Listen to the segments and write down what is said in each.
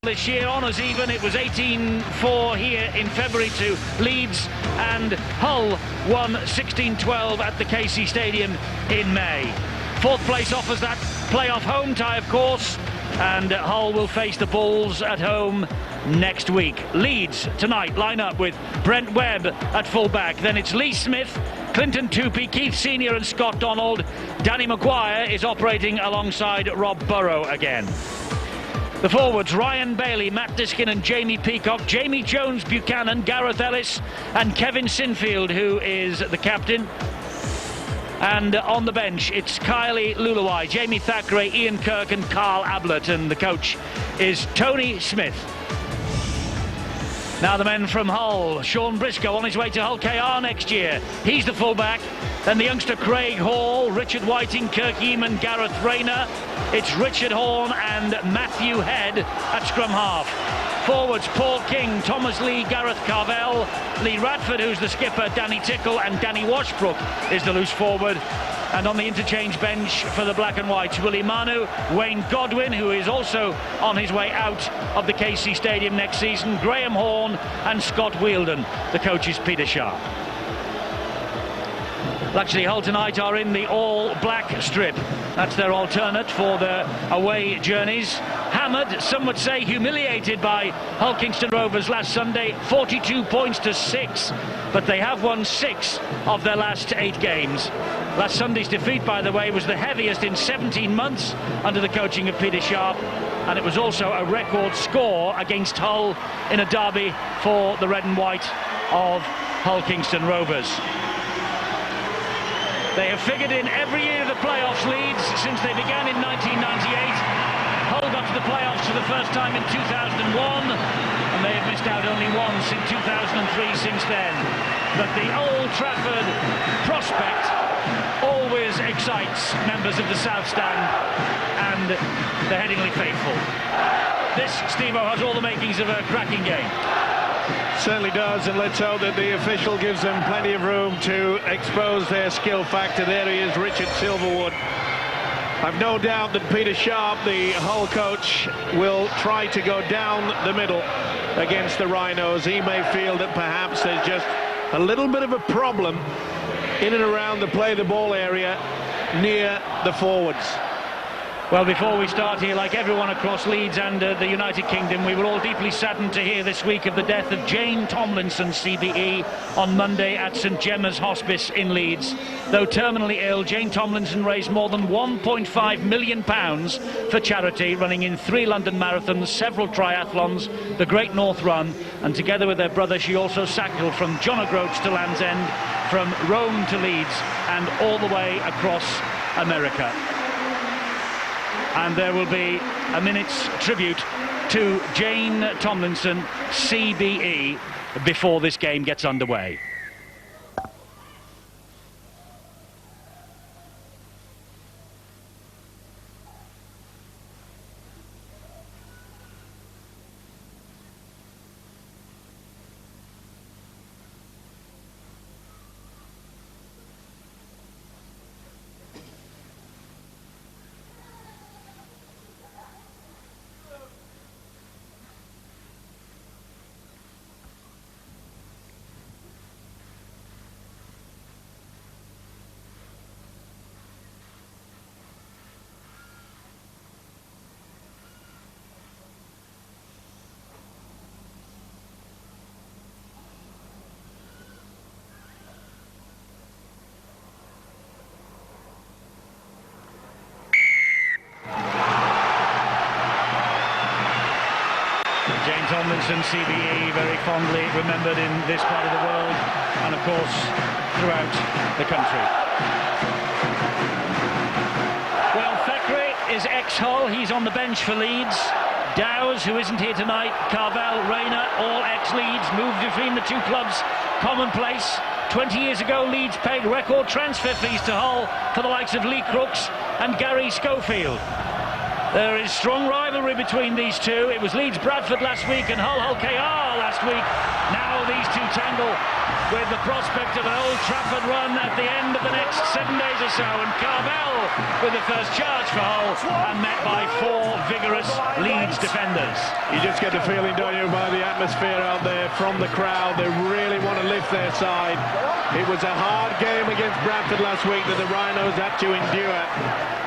This year, honours even. It was 18-4 here in February to Leeds, and Hull won 16-12 at the KC Stadium in May. Fourth place offers that playoff home tie, of course, and Hull will face the Bulls at home next week. Leeds tonight line up with Brent Webb at full-back. Then it's Lee Smith, Clinton Tupy, Keith Senior and Scott Donald. Danny Maguire is operating alongside Rob Burrow again. The forwards, Ryan Bailey, Matt Diskin and Jamie Peacock, Jamie Jones Buchanan, Gareth Ellis and Kevin Sinfield, who is the captain. And on the bench, it's Kylie Luluai, Jamie Thackeray, Ian Kirk and Carl Ablett, and the coach is Tony Smith. Now the men from Hull, Sean Briscoe on his way to Hull KR next year. He's the fullback. Then the youngster Craig Hall, Richard Whiting, Kirk Eaman, Gareth Rayner. It's Richard Horn and Matthew Head at scrum half. Forwards, Paul King, Thomas Lee, Gareth Carvell, Lee Radford, who's the skipper, Danny Tickle, and Danny Washbrook is the loose forward. And on the interchange bench for the Black and Whites, Willie Manu, Wayne Godwin, who is also on his way out of the KC Stadium next season, Graham Horn and Scott Wheeldon. The coach is Peter Sharp. Actually, Hull tonight are in the all-black strip. That's their alternate for their away journeys. Hammered, some would say humiliated by Hull Kingston Rovers last Sunday, 42 points to 6, but they have won 6 of their last 8 games. Last Sunday's defeat, by the way, was the heaviest in 17 months under the coaching of Peter Sharp, and it was also a record score against Hull in a derby for the red and white of Hull Kingston Rovers. They have figured in every year of the playoffs, Leeds, since they began in 1998. Hull got to the playoffs for the first time in 2001, and they have missed out only once in 2003 since then. But the Old Trafford prospect always excites members of the South Stand and the Headingley faithful. This, Steve-O, has all the makings of a cracking game. Certainly does, and let's hope that the official gives them plenty of room to expose their skill factor. There he is, Richard Silverwood. I've no doubt that Peter Sharp, the Hull coach, will try to go down the middle against the Rhinos. He may feel that perhaps there's just a little bit of a problem in and around the play the ball area near the forwards. Well, before we start here, like everyone across Leeds and the United Kingdom, we were all deeply saddened to hear this week of the death of Jane Tomlinson, CBE, on Monday at St Gemma's Hospice in Leeds. Though terminally ill, Jane Tomlinson raised more than £1.5 million for charity, running in 3 London marathons, several triathlons, the Great North Run, and together with her brother, she also cycled from John O'Groats to Land's End, from Rome to Leeds, and all the way across America. And there will be a minute's tribute to Jane Tomlinson, CBE, before this game gets underway. Jane Tomlinson, CBE, very fondly remembered in this part of the world and, of course, throughout the country. Well, Thackeray is ex-Hull. He's on the bench for Leeds. Dowes, who isn't here tonight, Carvell, Rayner, all ex-Leeds, moved between the two clubs. Commonplace. 20 years ago, Leeds paid record transfer fees to Hull for the likes of Lee Crooks and Gary Schofield. There is strong rivalry. rivalry between these two. It was Leeds Bradford last week and Hull KR last week. Now these two tangle with the prospect of an Old Trafford run at the end of the next 7 days or so, and Carvel with the first charge for Hull, and met by 4 vigorous Leeds defenders. You just get the feeling, don't you, by the atmosphere out there from the crowd. They really want to lift their side. It was a hard game against Bradford last week that the Rhinos had to endure,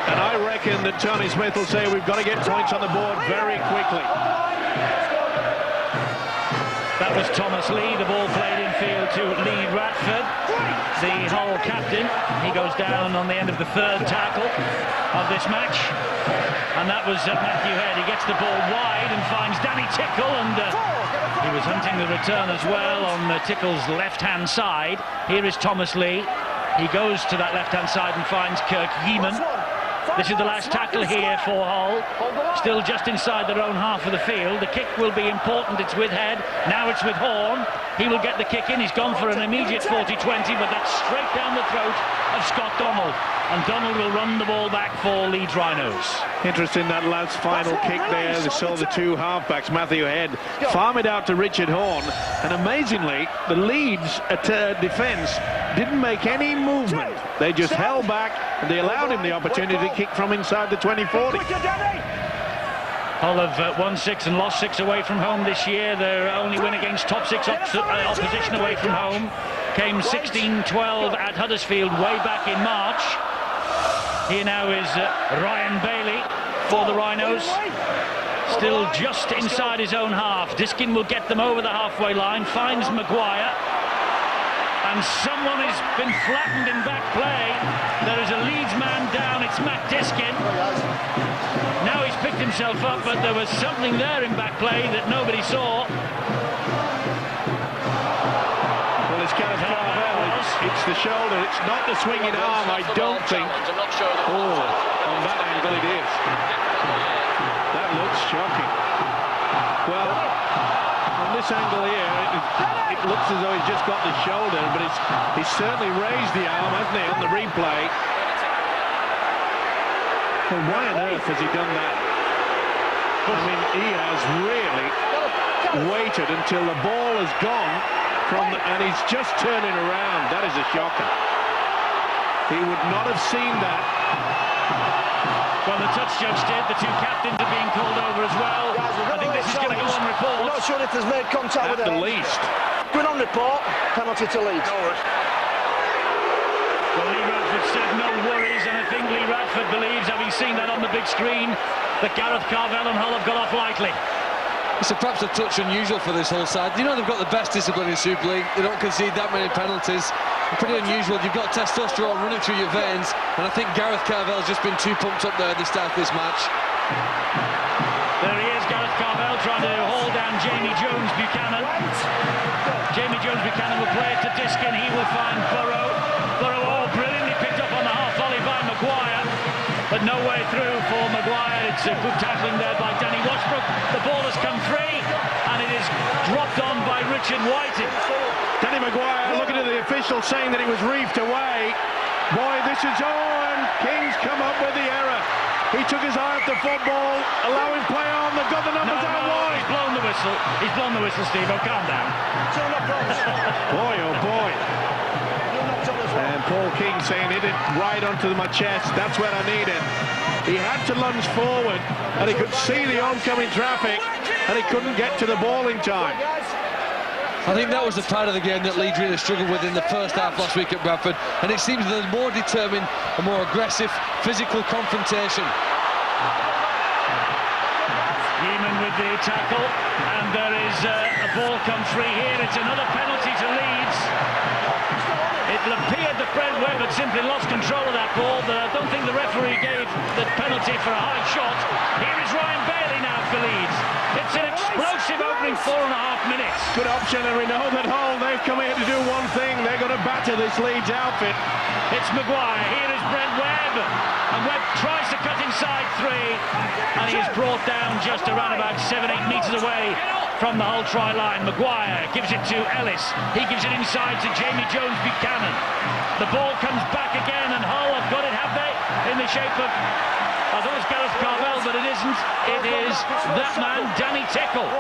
and I reckon that Tony Smith will say we've got to get points on the board very quickly. That was Thomas Lee. The ball played infield to Lee Radford, the Hull captain. He goes down on the end of the 3rd tackle of this match, and that was Matthew Head. He gets the ball wide and finds Danny Tickle, and he was hunting the return as well on Tickle's left-hand side. Here is Thomas Lee. He goes to that left-hand side and finds Kirk Yeaman. This is the last tackle here for Hull. Still just inside their own half of the field. The kick will be important. It's with Head. Now it's with Horn. He will get the kick in. He's gone for an immediate 40-20, but that's straight down the throat of Scott Donald. And Donald will run the ball back for Leeds Rhinos. Interesting, that last final kick there. They saw the 2 halfbacks, Matthew Head, farm it out to Richard Horn. And amazingly, the Leeds defence didn't make any movement. They just held back, and they allowed him the opportunity to kick from inside the 20-40. Hull have won 6 and lost 6 away from home this year. Their only win against top 6 opposition away from home came 16-12 at Huddersfield way back in March. Here now is Ryan Bailey for the Rhinos. Still just inside his own half. Diskin will get them over the halfway line, finds Maguire, and someone has been flattened in back play. There is a Leeds man down. It's Matt Diskin. Now he's picked himself up, but there was something there in back play that nobody saw. Well, it's Gareth Carvel. It's the shoulder. It's not the swinging arm, I don't think. Oh, on that angle it is. That looks shocking. Well, on this angle here, it looks as though he's just got the shoulder, but he's certainly raised the arm, hasn't he, on the replay. Well, why on earth has he done that? I mean, he has really waited until the ball has gone and he's just turning around. That is a shocker. He would not have seen that. Well, the touch judge did. The 2 captains are being called over as well. I think this is going to go on report. I'm not sure if there's made contact with it. At the least. Going on report, penalty to Leeds. Well, Lee Radford said no worries, and I think Lee Radford believes, having seen that on the big screen, that Gareth Carvel and Hull have got off lightly. It's perhaps a touch unusual for this Hull side. You know they've got the best discipline in Super League. They don't concede that many penalties. Pretty unusual. You've got testosterone running through your veins, and I think Gareth Carvel's just been too pumped up there at the start of this match. There he is, Gareth Carvel trying to haul down Jamie Jones-Buchanan. Jamie Jones-Buchanan will play it to Diskin. He will find Burrow. Burrow, brilliantly picked up on the half volley by Maguire, but no way through for Maguire. It's a good tackling there by Danny Washbrook. The ball has come free, and it is dropped on by Richard Whiting. Danny Maguire looking at the official saying that it was reefed away. Boy, this is on. King's come up with the error. He took his eye off the football, allowing play on. They've got the numbers out wide. He's blown the whistle. He's blown the whistle, Steve. Oh, calm down. Boy, oh boy. And Paul King saying, hit it right onto my chest. That's where I need it. He had to lunge forward, and he could see the oncoming traffic, and he couldn't get to the ball in time. I think that was the part of the game that Leeds really struggled with in the first half last week at Bradford, and it seems they're more determined, a more aggressive, physical confrontation. Yeaman with the tackle, and there is a ball come free here. It's another penalty to Leeds. It appeared that Brent Webb had simply lost control of that ball, but I don't think the referee gave the penalty for a high shot. Here is Ryan Bailey now for Leeds. It's an explosive opening 4.5 minutes. Good option, and we know that Hull, they've come here to do one thing. They're going to batter this Leeds outfit. It's Maguire. Here is Brent Webb. And Webb tries to cut inside 3, and he is brought down just around about 7-8 metres away from the Hull try line. Maguire gives it to Ellis. He gives it inside to Jamie Jones-Buchanan. The ball comes back again, and Hull have got it, have they? In the shape of I thought it was Gareth Carvell, but it isn't. It is that man, Danny Tickle.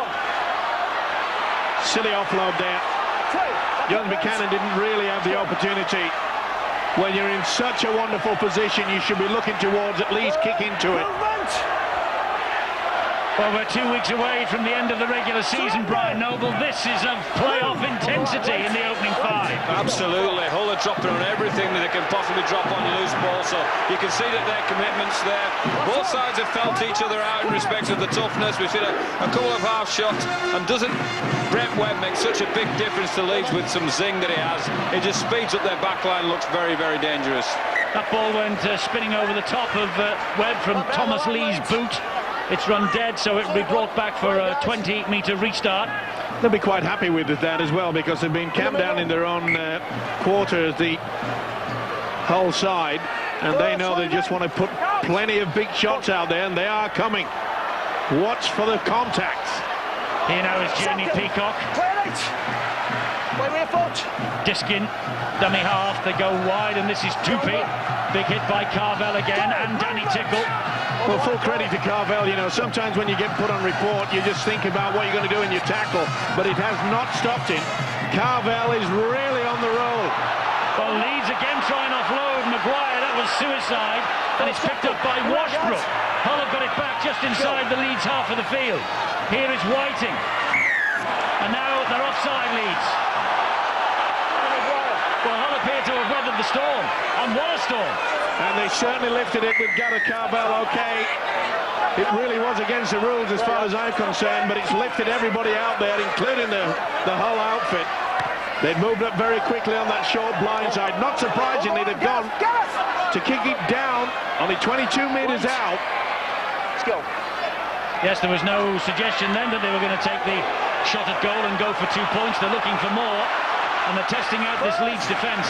Silly offload there. John Buchanan didn't really have the opportunity. When you're in such a wonderful position, you should be looking towards at least kick into it. Well, we're 2 weeks away from the end of the regular season, Brian Noble. This is of playoff intensity in the opening 5. Absolutely. Hull are dropping on everything that they can possibly drop on loose ball, so you can see that their commitment's there. Both sides have felt each other out in respect of the toughness. We've seen a couple of half shots, and doesn't Brent Webb make such a big difference to Leeds with some zing that he has? It just speeds up their back line, looks very, very dangerous. That ball went spinning over the top of Webb from Thomas Lee's boot. It's run dead, so it'll be brought back for a 20-metre restart. They'll be quite happy with that as well, because they've been camped down in their own quarter as the Hull side, and they know they just want to put plenty of big shots out there, and they are coming. Watch for the contacts. Here now is Jamie Peacock. Diskin, dummy half, they go wide, and this is Tupi. Big hit by Carvell again, and Danny Tickle. Well, full credit to Carvell. You know, sometimes when you get put on report, you just think about what you're going to do in your tackle, but it has not stopped him. Carvell is really on the roll. Well, Leeds again trying to offload Maguire. That was suicide, and it's picked up by Washbrook. Hull have got it back just inside the Leeds half of the field. Here is Whiting, and now they're offside, Leeds. Well, Hull appear to have weathered the storm, and what a storm. And they certainly lifted it with Gareth Carvell. Okay, it really was against the rules as far as I'm concerned, but it's lifted everybody out there, including the Hull outfit. They've moved up very quickly on that short blindside. Not surprisingly, they've gone to kick it down, only 22 metres out. Let's go. Yes, there was no suggestion then that they were going to take the shot at goal and go for 2 points. They're looking for more, and they're testing out this Leeds defence.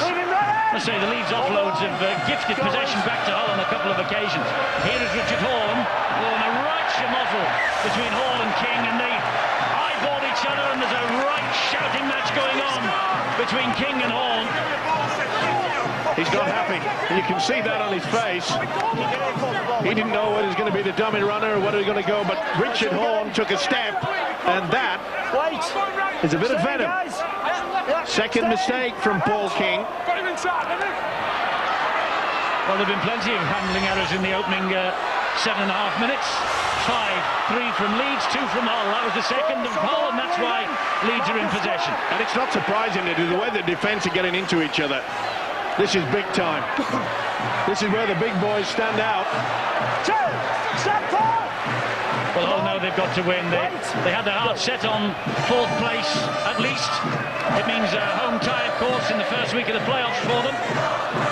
I say the Leeds offloads have gifted possession back to Hull on a couple of occasions. Here is Richard Horn, and a right shamozzle between Hall and King, and they eyeball each other, and there's a right shouting match going on between King and Horn. He's not happy, and you can see that on his face. He didn't know whether it was going to be the dummy runner or whether he was going to go, but Richard Horn took a step, and that is a bit of venom. Second mistake from Paul King. Well, there have been plenty of handling errors in the opening 7.5 minutes. 5-3 from Leeds, 2 from Hull. That was the second of Hull, and that's why Leeds are in possession. And it's not surprising that the way the defence are getting into each other. This is big time. This is where the big boys stand out. Well, Hull know they've got to win. They had their heart set on 4th place at least. It means a home tie, of course, in the first week of the playoffs for them.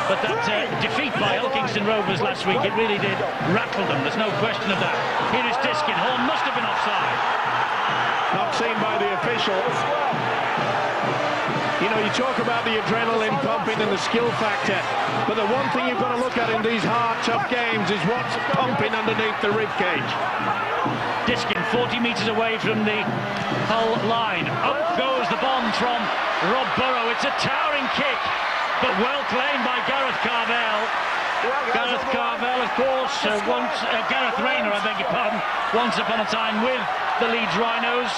But that defeat by Elkingston Rovers last week, it really did rattle them. There's no question of that. Here is Diskin. Horn must have been offside. Not seen by the official. You know, you talk about the adrenaline pumping and the skill factor, but the one thing you've got to look at in these hard, tough games is what's pumping underneath the ribcage. Diskin 40 metres away from the Hull line. Up goes the bomb from Rob Burrow. It's a towering kick, but well claimed by Gareth Carvell. Gareth Carvell, of course, Gareth Rayner, I beg your pardon, once upon a time with the Leeds Rhinos.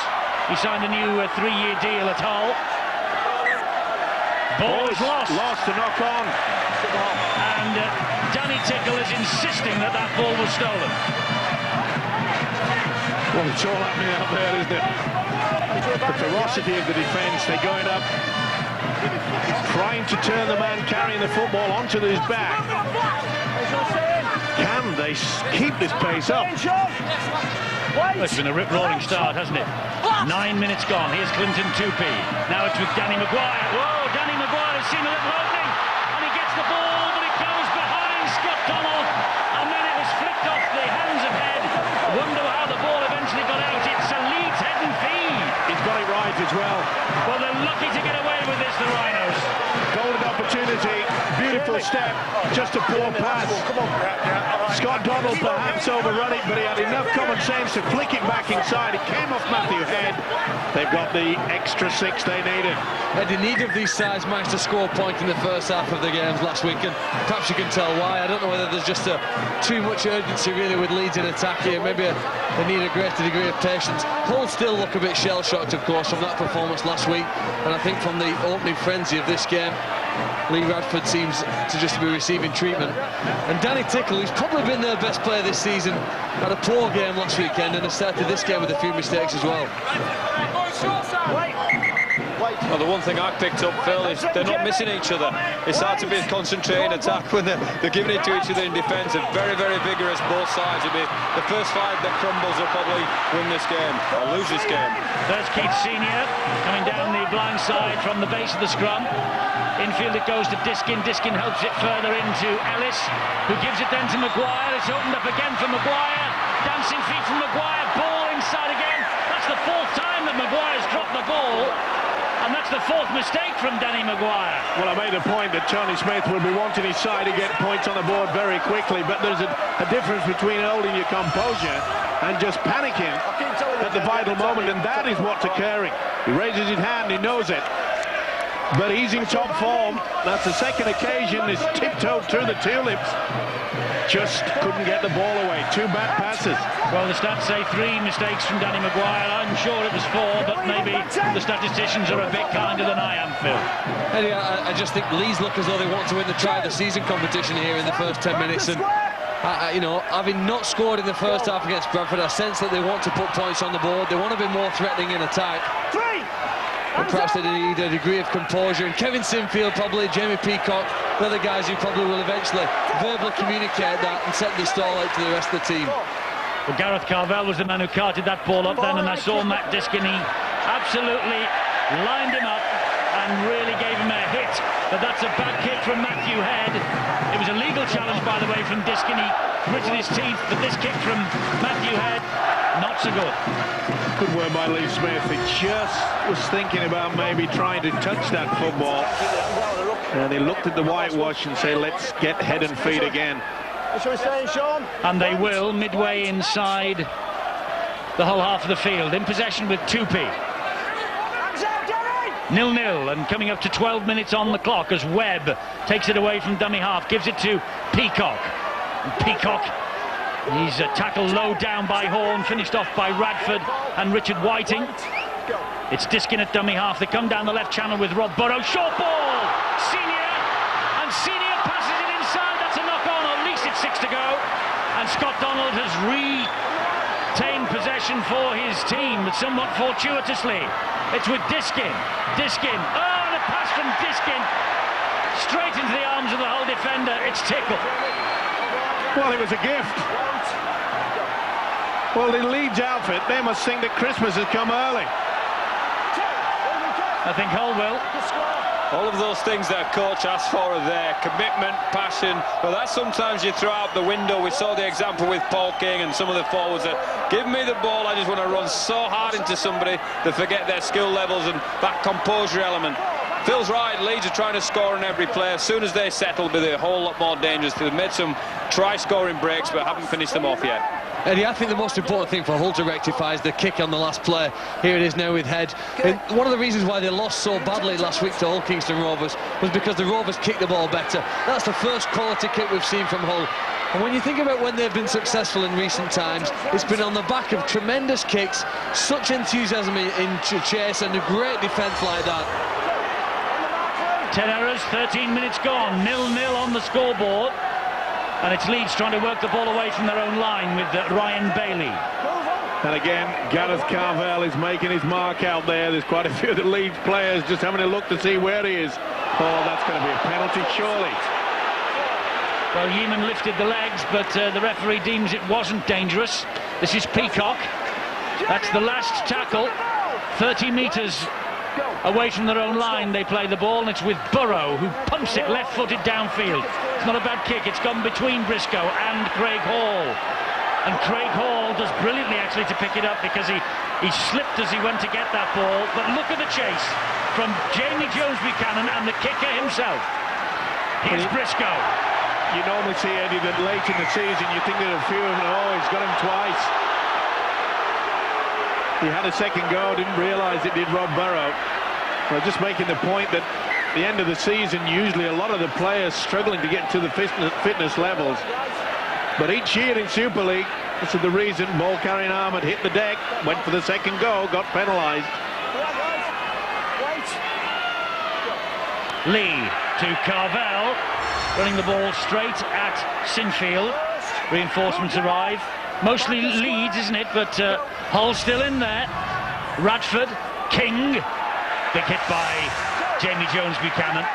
He signed a new 3-year deal at Hull. Ball is lost to knock on. And Danny Tickle is insisting that that ball was stolen. Well, it's all happening out there, isn't it? The ferocity of the defence, they're going up, trying to turn the man carrying the football onto his back. Can they keep this pace up? It's been a rip-roaring start, hasn't it? 9 minutes gone. Here's Clinton Tupi. Now it's with Danny Maguire. Whoa, Danny Maguire has seen a little opening, and he gets the ball, but it goes behind Scott Donald, and then it was flicked off the hands of Head. Wonder how the ball eventually got out. It's a Leeds head and feed. He's got it right as well. Well, they're lucky to get away with this, the Rhinos. Golden opportunity. opportunity. Beautiful step, just a poor pass. Scott Donald perhaps overrun it, but he had enough common sense to flick it back inside. It came off Matthew Head. They've got the extra 6 they needed. And neither of these sides managed to score a point in the first half of the games last week, and perhaps you can tell why. I don't know whether there's just too much urgency really with Leeds in attack here. Maybe they need a greater degree of patience. Hull still look a bit shell-shocked, of course, from that performance last week, and I think from the opening frenzy of this game, Lee Radford seems to just be receiving treatment. And Danny Tickle, who's probably been their best player this season, had a poor game last weekend and has started this game with a few mistakes as well. Well, the one thing I picked up, Phil, is they're not missing each other. It's hard to be concentrating attack when they're giving it to each other in defence. They're very, very vigorous, both sides. It'll be the first 5 that crumbles will probably win this game, or lose this game. There's Keith Senior coming down the blind side from the base of the scrum. Infield it goes to Diskin. Diskin helps it further into Ellis, who gives it then to Maguire. It's opened up again for Maguire. Dancing feet from Maguire. Ball inside again. That's the 4th time that Maguire's dropped the ball. And that's the 4th mistake from Danny Maguire. Well, I made a point that Tony Smith would be wanting his side to get points on the board very quickly, but there's a difference between holding your composure and just panicking at the vital moment, and that is what's occurring. He raises his hand, he knows it, but he's in top form. That's the 2nd occasion he's tiptoed through the tulips. Just couldn't get the ball away. 2 bad passes. Well, the stats say 3 mistakes from Danny Maguire. I'm sure it was 4, but maybe the statisticians are a bit kinder than I am, Phil. Anyway, I just think Leeds look as though they want to win the try of the season competition here in the first 10 minutes. And, you know, having not scored in the first half against Bradford, I sense that they want to put points on the board. They want to be more threatening in attack. And perhaps they need a degree of composure. And Kevin Sinfield, probably, Jamie Peacock, they're the guys who probably will eventually verbally communicate that and set the stall out to the rest of the team. Well, Gareth Carvell was the man who carted that ball up then, and I saw Matt Diskin. He absolutely lined him up and really gave him a hit. But that's a bad kick from Matthew Head. It was a legal challenge, by the way, from Diskin. He gritted his teeth, but this kick from Matthew Head, not so good. Good work by Lee Smith. He just was thinking about maybe trying to touch that football, and he looked at the whitewash and said, let's get head and feet again. And they will, midway inside the whole half of the field, in possession with Tupi. 0-0, and coming up to 12 minutes on the clock as Webb takes it away from dummy half, gives it to Peacock. And Peacock, he's tackled low down by Horn, finished off by Radford and Richard Whiting. It's Diskin at dummy half. They come down the left channel with Rob Burrow. Short ball! Senior! And Senior passes it inside. That's a knock-on. At least it's 6 to go. And Scott Donald has retained possession for his team, but somewhat fortuitously. It's with Diskin. Diskin. Oh, and a pass from Diskin. Straight into the arms of the Hull defender. It's Tickle. Well, it was a gift. Well, the Leeds outfit, they must think that Christmas has come early. I think Hull will. All of those things that a coach asks for are there. Commitment, passion. But that sometimes you throw out the window. We saw the example with Paul King and some of the forwards that give me the ball, I just want to run so hard into somebody they forget their skill levels and that composure element. Phil's right, Leeds are trying to score on every play. As soon as they settle, they'll be a whole lot more dangerous. They've made some try-scoring breaks, but haven't finished them off yet. Eddie, I think the most important thing for Hull to rectify is the kick on the last play. Here it is now with Head. And one of the reasons why they lost so badly last week to Hull Kingston Rovers was because the Rovers kicked the ball better. That's the first quality kick we've seen from Hull. And when you think about when they've been successful in recent times, it's been on the back of tremendous kicks, such enthusiasm in chase, and a great defence like that. 10 errors, 13 minutes gone, 0-0 on the scoreboard. And it's Leeds trying to work the ball away from their own line with Ryan Bailey. And again, Gareth Carvell is making his mark out there. There's quite a few of the Leeds players just having a look to see where he is. Oh, that's going to be a penalty, surely. Well, Yeaman lifted the legs, but the referee deems it wasn't dangerous. This is Peacock. That's the last tackle. 30 metres away from their own line, they play the ball, and it's with Burrow, who pumps it left-footed downfield. It's not a bad kick. It's gone between Briscoe and Craig Hall. And Craig Hall does brilliantly, actually, to pick it up, because he slipped as he went to get that ball. But look at the chase from Jamie Jones Buchanan and the kicker himself. Here's Briscoe. You normally see, Eddie, that late in the season you think that a few of them, oh, he's got him twice. He had a second go, didn't realise it did Rob Burrow. Well, just making the point that the end of the season, usually a lot of the players struggling to get to the fitness levels. But each year in Super League, this is the reason ball carrying arm had hit the deck, went for the second go, got penalised. Lee to Carvel, running the ball straight at Sinfield. Reinforcements arrive. Mostly Leeds, isn't it? But Hull still in there. Radford, King. Big hit by Jamie Jones-Buchanan.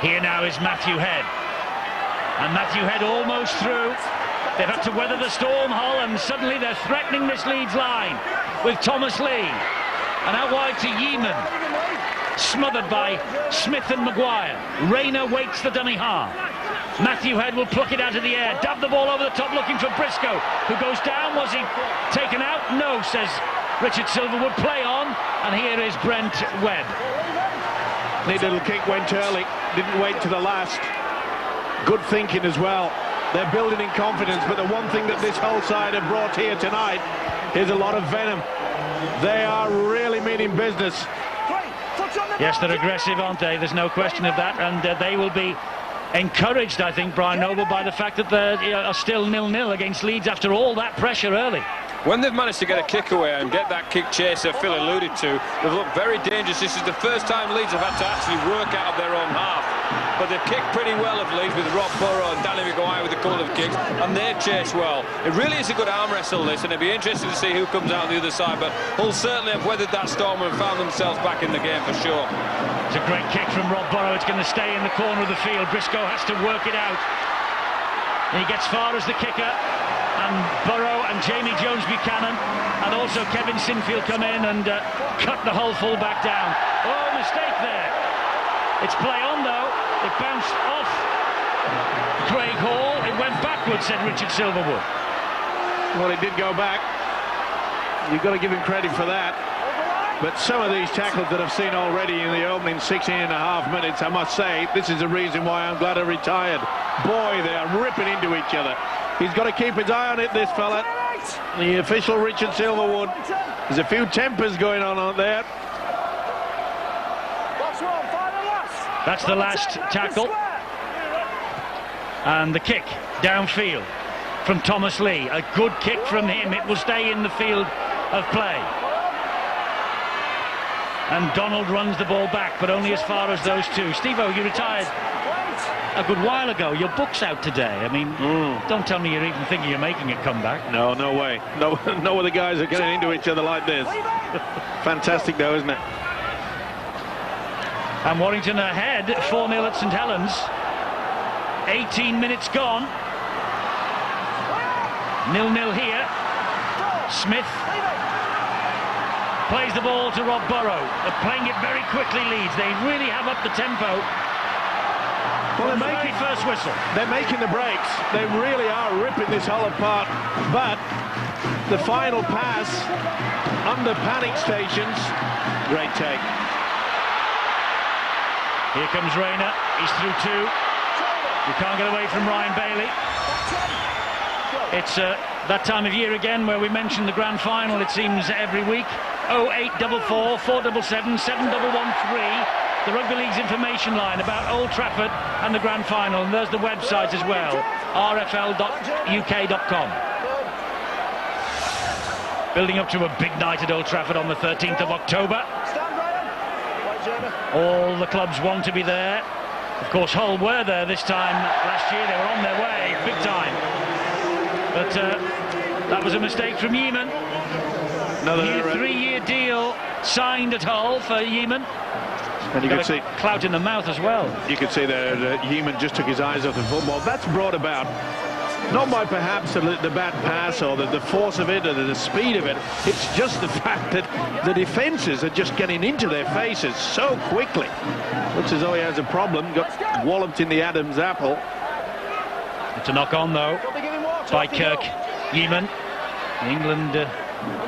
Here now is Matthew Head. And Matthew Head almost through. They've had to weather the storm, Hull, and suddenly they're threatening this Leeds line with Thomas Lee. And out wide to Yeaman. Smothered by Smith and Maguire. Rayner waits the dummy half. Matthew Head will pluck it out of the air, dab the ball over the top looking for Briscoe, who goes down. Was he taken out? No, says Richard Silverwood. Play on, and here is Brent Webb. Neat little kick went early, didn't wait to the last. Good thinking as well. They're building in confidence, but the one thing that this whole side have brought here tonight is a lot of venom. They are really meaning business. Yes, they're aggressive, aren't they? There's no question of that, and they will be encouraged, I think, Brian Noble, by the fact that they are still 0-0 against Leeds after all that pressure early. When they've managed to get a kick away and get that kick chaser Phil alluded to, they've looked very dangerous. This is the first time Leeds have had to actually work out of their own half. But they've kicked pretty well of Leeds with Rob Burrow and Danny Maguire with a couple of kicks, and they've chased well. It really is a good arm wrestle, this, and it'll be interesting to see who comes out on the other side. But Hull certainly have weathered that storm and found themselves back in the game for sure. It's a great kick from Rob Burrow. It's going to stay in the corner of the field. Briscoe has to work it out. And he gets far as the kicker. And Burrow and Jamie Jones-Buchanan and also Kevin Sinfield come in and cut the Hull full-back down. Oh, mistake there. It's play on, though. It bounced off Craig Hall. It went backwards, said Richard Silverwood. Well, it did go back. You've got to give him credit for that. But some of these tackles that I've seen already in the opening 16.5 minutes, I must say, this is the reason why I'm glad I retired. Boy, they are ripping into each other. He's got to keep his eye on it, this fella. The official, Richard Silverwood. There's a few tempers going on out there. That's the last tackle. And the kick downfield from Thomas Lee. A good kick from him. It will stay in the field of play. And Donald runs the ball back, but only as far as those two. Steve-O, you retired a good while ago. Your book's out today. I mean, don't tell me you're even thinking of making a comeback. No, no way. No other guys are getting into each other like this. Fantastic, though, isn't it? And Warrington ahead, 4-0 at St Helens. 18 minutes gone. 0-0 here. Smith plays the ball to Rob Burrow. They're playing it very quickly, Leeds. They really have upped the tempo. Well, they're making first whistle. They're making the breaks. They really are ripping this Hull apart. But the final pass under panic stations, great take. Here comes Rayner. He's through two. You can't get away from Ryan Bailey. It's that time of year again where we mention the grand final, it seems, every week. 0844 477 7113. The Rugby League's information line about Old Trafford and the grand final. And there's the website as well, rfl.uk.com. Building up to a big night at Old Trafford on the 13th of October. All the clubs want to be there. Of course, Hull were there this time last year. They were on their way, big time. But that was a mistake from Yeaman. Another new 3-year deal signed at Hull for Yeaman. And you can see clout in the mouth as well. You could see that Yeaman just took his eyes off the football. That's brought about not by perhaps the bad pass or the force of it or the speed of it. It's just the fact that the defences are just getting into their faces so quickly. Looks as though he has a problem. Got walloped in the Adam's apple. It's a knock on though by Kirk Yeaman. The England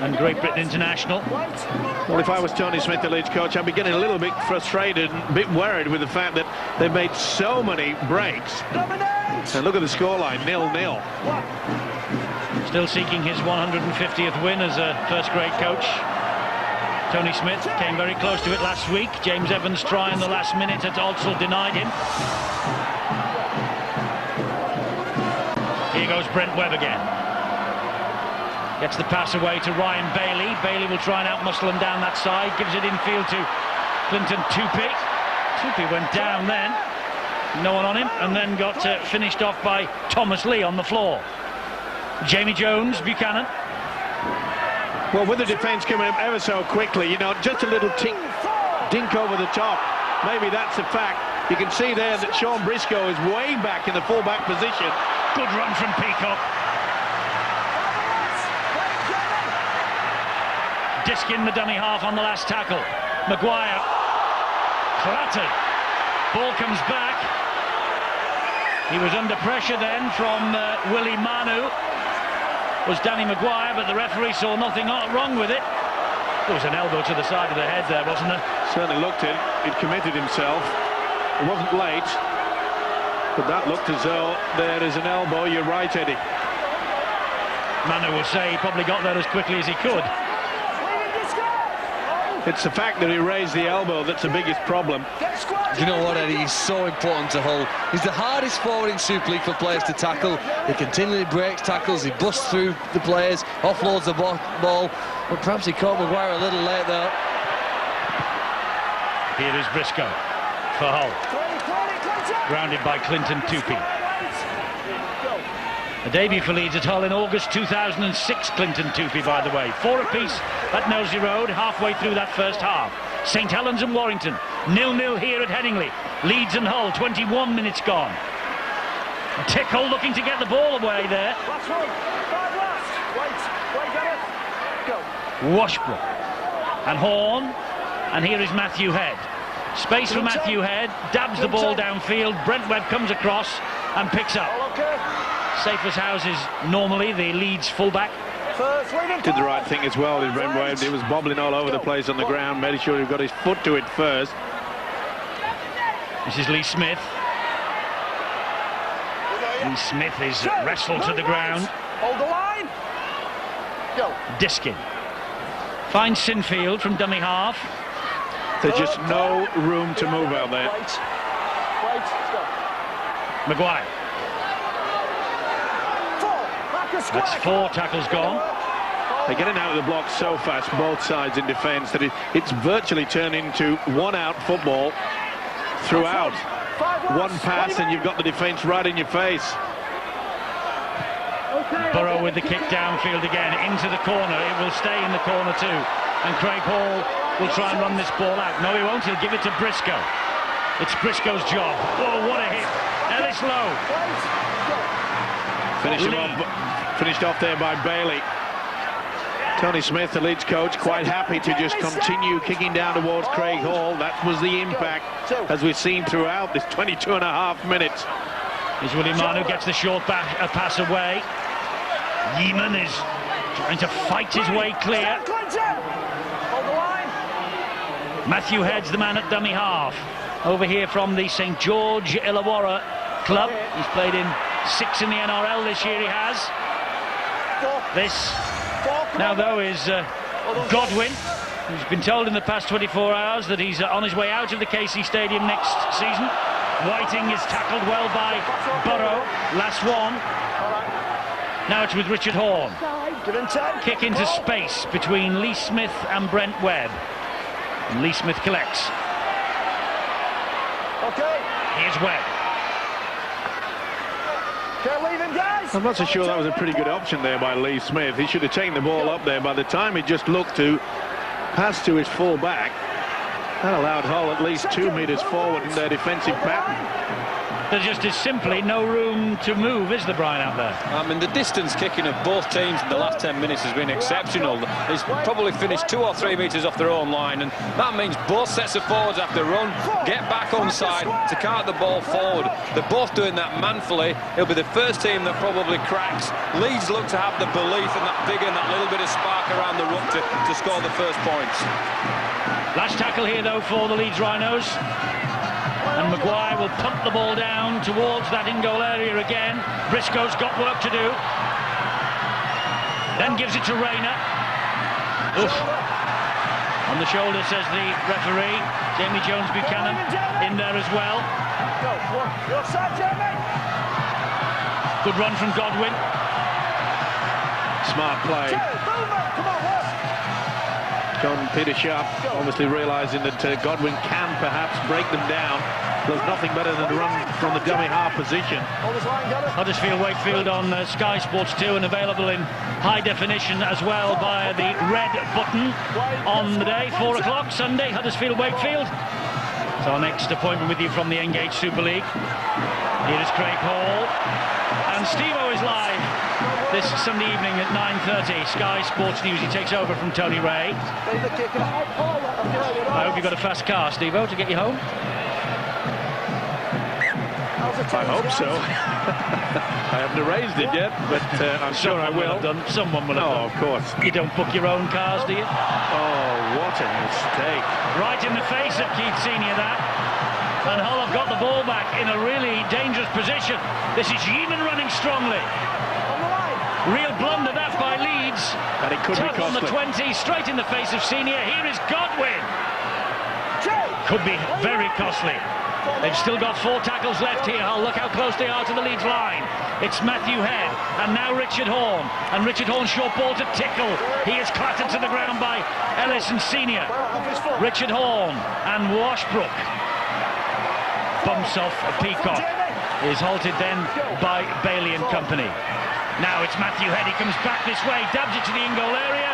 and Great Britain international. Well, if I was Tony Smith, the Leeds coach, I'd be getting a little bit frustrated and a bit worried with the fact that they've made so many breaks. And look at the scoreline, 0-0. Still seeking his 150th win as a first-grade coach. Tony Smith came very close to it last week. James Evans' try in the last minute at Aldsall denied him. Here goes Brent Webb again. Gets the pass away to Ryan Bailey. Bailey will try and outmuscle him down that side. Gives it infield to Clinton Tupi. Tupi went down then. No one on him. And then got finished off by Thomas Lee on the floor. Jamie Jones, Buchanan. Well, with the defence coming up ever so quickly, you know, just a little dink over the top. Maybe that's the fact. You can see there that Sean Briscoe is way back in the full-back position. Good run from Peacock. Diskin the dummy half on the last tackle. Maguire clattered. Ball comes back. He was under pressure then from Willie Manu. Was Danny Maguire, but the referee saw nothing wrong with it. There was an elbow to the side of the head there, wasn't there? Certainly looked it. He'd committed himself. It wasn't late, but that looked as though there is an elbow. You're right, Eddie. Manu will say he probably got there as quickly as he could. It's the fact that he raised the elbow that's the biggest problem. Do you know what, Eddie? He's so important to Hull. He's the hardest forward in Super League for players to tackle. He continually breaks tackles, he busts through the players, offloads the ball, but perhaps he caught Maguire a little late though. Here is Briscoe for Hull. Grounded by Clinton Tupi. A debut for Leeds at Hull in August 2006, Clinton Tupi, by the way. 4 apiece at Knowsley Road, halfway through that first half. St Helens and Warrington, 0-0 here at Headingley. Leeds and Hull, 21 minutes gone. Tickle looking to get the ball away there. Washbrook and Horn, and here is Matthew Head. Space for Matthew Head, dabs the ball downfield. Brent Webb comes across and picks up. Safe as houses normally, the Leeds fullback. Did the right thing as well, did Brent Webb. He was bobbling all over the place on the ground, made sure he got his foot to it first. This is Lee Smith. Lee Smith is wrestled to the ground. Hold the line. Go. Diskin finds Sinfield from dummy half. There's just no room to move out there. Maguire. That's 4 tackles gone. They're getting out of the block so fast, both sides in defence, that it's virtually turned into one-out football throughout. One pass and you've got the defence right in your face. Burrow with the kick downfield again, into the corner. It will stay in the corner too. And Craig Hall will try and run this ball out. No, he won't. He'll give it to Briscoe. It's Briscoe's job. Oh, what a hit. Ellis Lowe. Finished off there by Bailey. Tony Smith, the Leeds coach, quite happy to just continue kicking down towards Craig Hall. That was the impact, as we've seen throughout this 22.5 minutes. Here's Willie Manu, gets the short pass away. Yeeman is trying to fight his way clear. Matthew Head's the man at dummy half. Over here from the St George Illawarra club. He's played in 6 in the NRL this year, he has. This now though is Godwin, who's been told in the past 24 hours that he's on his way out of the KC Stadium next season. Whiting is tackled well by Burrow, last one. Now it's with Richard Horn. Kick into space between Lee Smith and Brent Webb. And Lee Smith collects. Here's Webb. I'm not so sure that was a pretty good option there by Lee Smith. He should have taken the ball up there. By the time he just looked to pass to his full back, that allowed Hull at least 2 metres forward in their defensive pattern. there just is simply no room to move, is there, Brian, out there? I mean, the distance kicking of both teams in the last 10 minutes has been exceptional. It's probably finished 2 or 3 metres off their own line, and that means both sets of forwards have to run, get back on side to cart the ball forward. They're both doing that manfully. It'll be the first team that probably cracks. Leeds look to have the belief and that vigour and that little bit of spark around the ruck to score the first points. Last tackle here, though, for the Leeds Rhinos. And Maguire will punt the ball down towards that in-goal area again. Briscoe's got work to do. Then gives it to Rayner. Oof. On the shoulder, says the referee. Jamie Jones-Buchanan in there as well. Good run from Godwin. Smart play. Peter Sharp obviously realising that Godwin can perhaps break them down. There's nothing better than to run from the dummy half position. Huddersfield Wakefield on Sky Sports 2 and available in high definition as well via the red button on the day, 4 o'clock Sunday, Huddersfield Wakefield. So our next appointment with you from the Engage Super League. Here is Craig Hall, and Steve-O is live this Sunday evening at 9:30. Sky Sports News. He takes over from Tony Ray. I hope you've got a fast car, Steve-O, to get you home. I hope so. I haven't arranged it yet, but I'm sure I will. Someone will have done. Of course. You don't book your own cars, do you? Oh, what a mistake. Right in the face of Keith Senior, that. And Hull have got the ball back in a really dangerous position. This is Yeeman running strongly. Real blunder that by Leeds. And it could be costly. On the 20, straight in the face of Senior. Here is Godwin. Could be very costly. They've still got 4 tackles left here, Hull. Look how close they are to the Leeds line. It's Matthew Head, and now Richard Horne. And Richard Horne's short ball to Tickle. He is clattered to the ground by Ellis and Senior. Richard Horne and Washbrook bumps off Peacock. Is halted then by Bailey and company. Now it's Matthew Head. He comes back this way, dabs it to the in-goal area.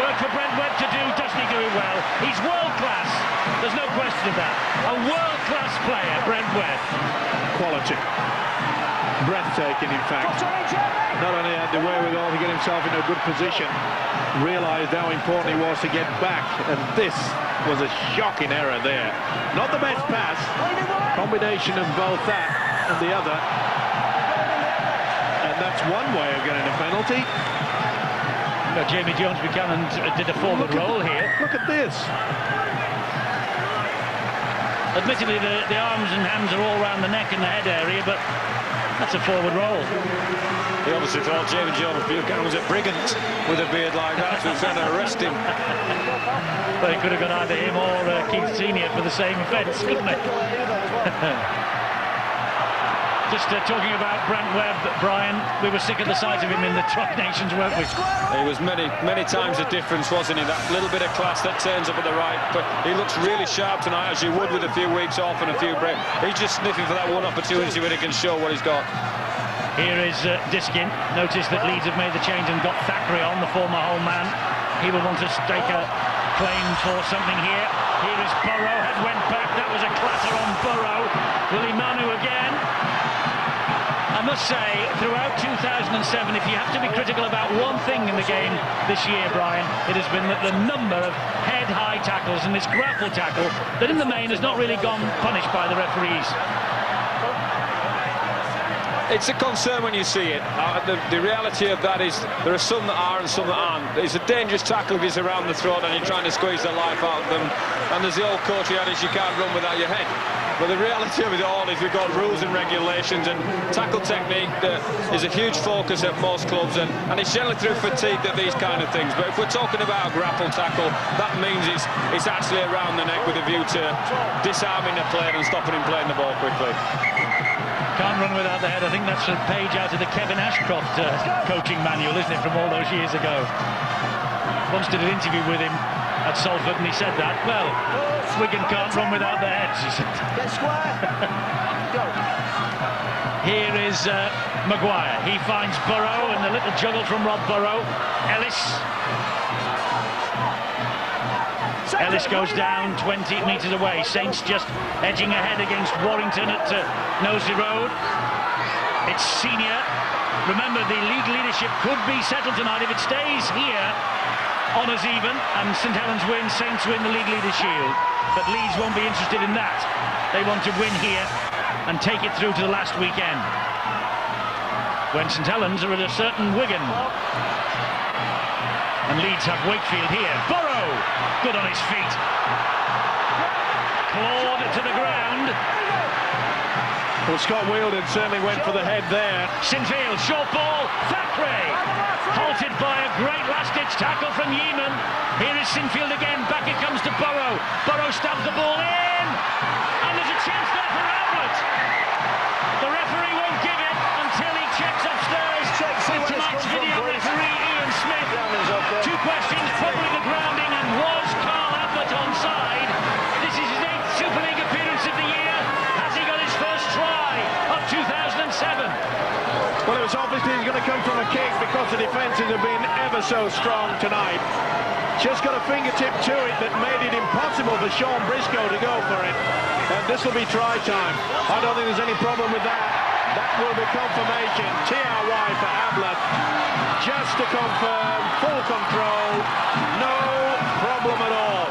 Work for Brent Webb to do. Doesn't he do it well? He's world-class. There's no question of that. A world-class player, Brent Webb. Quality. Breathtaking, in fact. Not only had the wherewithal to get himself in a good position, realised how important he was to get back. And this was a shocking error there. Not the best pass. Combination of both that and the other. And that's one way of getting a penalty. Jamie Jones-Buchanan did a forward roll here. Look at this. Admittedly, the arms and hands are all around the neck and the head area, but that's a forward roll. He obviously thought Jamie Jones-Buchanan was a brigand with a beard like that, so he was trying to arrest him. Well, he could have got either him or Keith Senior for the same offence, couldn't he? Just talking about Brent Webb, Brian, we were sick of the sight of him in the Tri Nations, weren't we? He was many times a difference, wasn't he? That little bit of class that turns up at the right. But he looks really sharp tonight, as you would with a few weeks off and a few breaks. He's just sniffing for that one opportunity where he can show what he's got. Here is Diskin. Notice that Leeds have made the change and got Thackeray on, the former Hull man. He will want to stake a claim for something here. Here is Burrow. Head went back. That was a clatter on Burrow. Willie Manu again. I must say, throughout 2007, if you have to be critical about one thing in the game this year, Brian, it has been that the number of head-high tackles and this grapple tackle that in the main has not really gone punished by the referees. It's a concern when you see it. The reality of that is there are some that are and some that aren't. It's a dangerous tackle if he's around the throat and you're trying to squeeze the life out of them. And there's the old coaching adage, you can't run without your head. But the reality of it all is we've got rules and regulations, and tackle technique is a huge focus at most clubs, and it's generally through fatigue that these kind of things. But if we're talking about a grapple tackle, that means it's actually around the neck with a view to disarming the player and stopping him playing the ball quickly. Can't run without the head. I think that's a page out of the Kevin Ashcroft coaching manual, isn't it, from all those years ago. Once did an interview with him at Salford and he said that. Well, Wigan can't run without their heads, he said. Get square. Go. Here is Maguire. He finds Burrow and a little juggle from Rob Burrow. Ellis. Ellis goes down 20 metres away. Saints just edging ahead against Warrington at Knowsley Road. It's Senior. Remember, the league leadership could be settled tonight if it stays here. Honours even, and St Helens win, Saints win the league leader shield. But Leeds won't be interested in that. They want to win here and take it through to the last weekend, when St Helens are at a certain Wigan. And Leeds have Wakefield here. Burrow, good on his feet. Clawed to the ground. Well, Scott Wheeldon certainly went for the head there. Sinfield, short ball, Thackeray. Halted by a great last-ditch tackle from Yeaman. Here is Sinfield again, back it comes to Burrow. Burrow stabs the ball in, and there's a chance there for Ablett. The referee won't give it until he checks upstairs with tonight's video referee Ian Smith. Two questions, probably the grounding, and was Carl Ablett onside? This is his 8th Super League appearance of the year. Has he got his first try of 2007? Well, it was obviously he's going to come from a kick because the defences have been ever so strong tonight. Just got a fingertip to it that made it impossible for Sean Briscoe to go for it. And this will be try time. I don't think there's any problem with that. That will be confirmation. TRY for Ablett. Just to confirm, full control, no problem at all.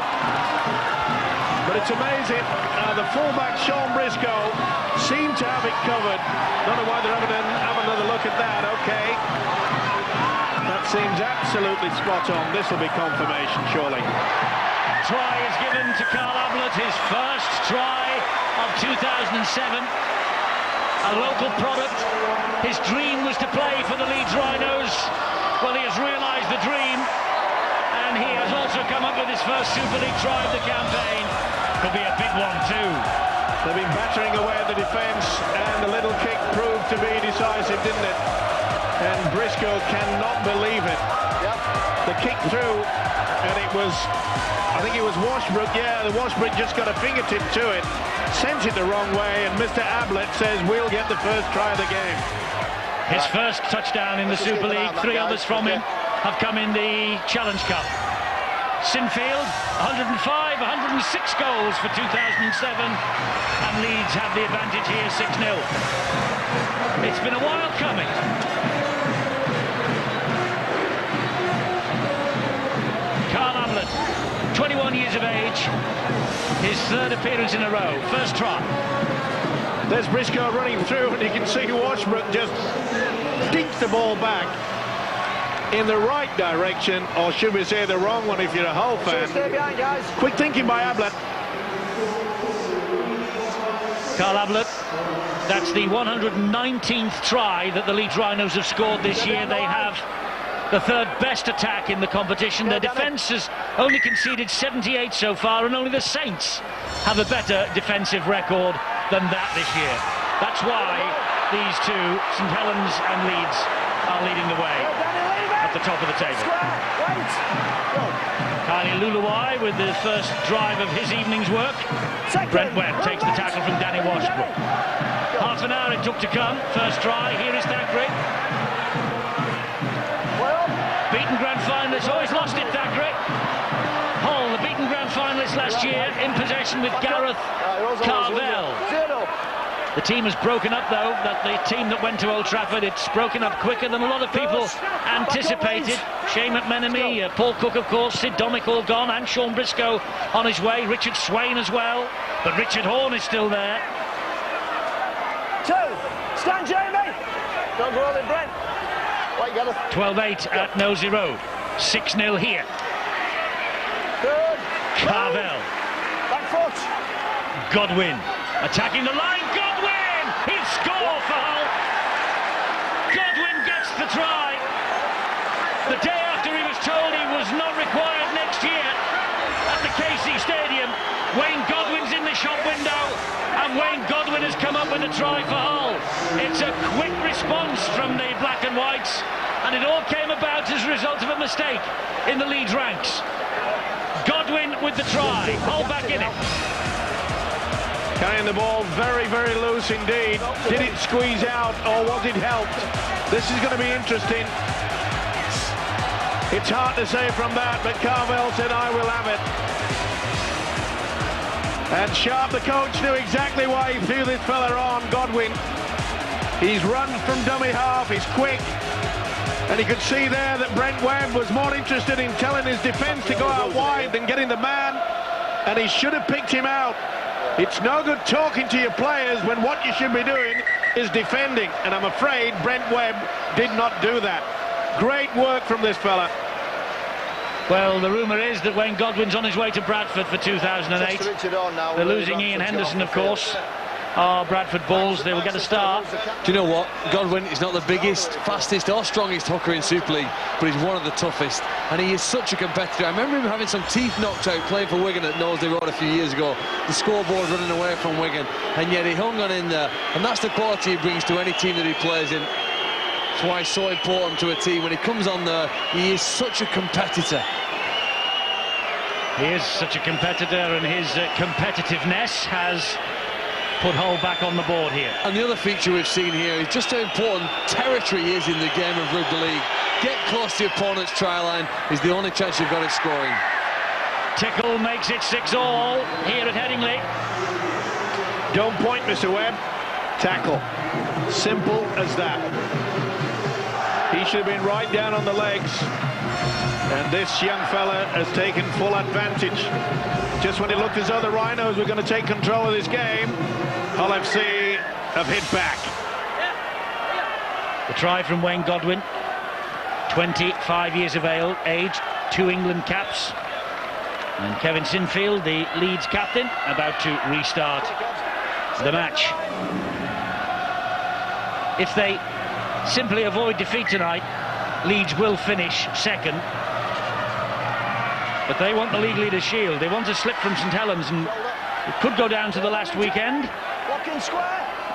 But it's amazing, the fullback Sean Briscoe seemed to have it covered. Don't know why they're having another look at that. Okay, that seems absolutely spot on. This will be confirmation, surely. Try is given to Carl Ablett, his first try of 2007. A local product. His dream was to play for the Leeds Rhinos. Well, he has realised the dream, and he has also come up with his first Super League try of the campaign. Could be a big one too. They've been battering away at the defence, and the little kick proved to be decisive, didn't it? And Briscoe cannot believe it. Yep. The kick through, and it was, I think it was Washbrook. Yeah, the Washbrook just got a fingertip to it, sent it the wrong way, and Mr. Ablett says we'll get the first try of the game. His first touchdown in the Super League. 3 others from him have come in the Challenge Cup. Sinfield, 105, 106 goals for 2007, and Leeds have the advantage here, 6-0. It's been a while coming. Carl Ablett, 21 years of age, his 3rd appearance in a row, first try. There's Briscoe running through, and you can see Washbrook just dinks the ball back in the right direction, or should we say the wrong one if you're a Hull fan. Stay behind, guys. Quick thinking by Ablett. Carl Ablett, that's the 119th try that the Leeds Rhinos have scored this year. They have the 3rd best attack in the competition. Their defence has only conceded 78 so far, and only the Saints have a better defensive record than that this year. That's why these two, St Helens and Leeds, are leading the way at the top of the table. Kylie Luluwai with the first drive of his evening's work. Brent Webb takes the tackle from Danny Washbrook. Half an hour it took to come. First try, here is Thackeray. Beaten grand finalist, always lost it, Thackeray. Hull, the beaten grand finalist last year, in possession with Gareth Carvell. The team has broken up, though. That the team that went to Old Trafford, it's broken up quicker than a lot of people anticipated. Shane McMenemy, Paul Cook, of course, Sid Domick all gone, and Sean Briscoe on his way. Richard Swain as well, but Richard Horne is still there. 2, stand Jamie. Don't roll it, Brent. 12-8 at Knowsley Road. 6-0 here. Good. Carvell. Back foot. Godwin attacking the line. Godwin! He'll score for Hull. Godwin gets the try. The day after he was told he was not required next year at the KC Stadium, Wayne Godwin's in the shop window, and Wayne Godwin has come up with a try for Hull. It's a quick response from the black and whites, and it all came about as a result of a mistake in the Leeds ranks. Godwin with the try. Hull back in it. Carrying the ball very, very loose indeed. Did it squeeze out, or was it helped? This is going to be interesting. It's hard to say from that, but Carvell said, I will have it. And Sharp, the coach, knew exactly why he threw this fella on, Godwin. He's run from dummy half, he's quick. And he could see there that Brent Webb was more interested in telling his defence to go out wide than getting the man. And he should have picked him out. It's no good talking to your players when what you should be doing is defending. And I'm afraid Brent Webb did not do that. Great work from this fella. Well, the rumour is that Wayne Godwin's on his way to Bradford for 2008. They're losing Ian Henderson, of course. Our Bradford Bulls, they will get a start. Do you know what? Godwin is not the biggest, fastest or strongest hooker in Super League, but he's one of the toughest. And he is such a competitor. I remember him having some teeth knocked out playing for Wigan at Knowsley Road a few years ago. The scoreboard running away from Wigan. And yet he hung on in there. And that's the quality he brings to any team that he plays in. That's why it's so important to a team. When he comes on there, he is such a competitor. He is such a competitor, and his competitiveness has put Hull back on the board here. And the other feature we've seen here is just how important territory is in the game of rugby league. Get close to your opponent's try line is the only chance you've got of scoring. Tickle makes it 6-all here at Headingley. Don't point, Mr. Webb. Tackle. Simple as that. He should have been right down on the legs. And this young fella has taken full advantage. Just when it looked as though the Rhinos were going to take control of this game, Hull FC have hit back. The try from Wayne Godwin, 25 years of age, 2 England caps. And Kevin Sinfield, the Leeds captain, about to restart the match. If they simply avoid defeat tonight, Leeds will finish second. But they want the league leaders' shield. They want a slip from St Helens, and it could go down to the last weekend.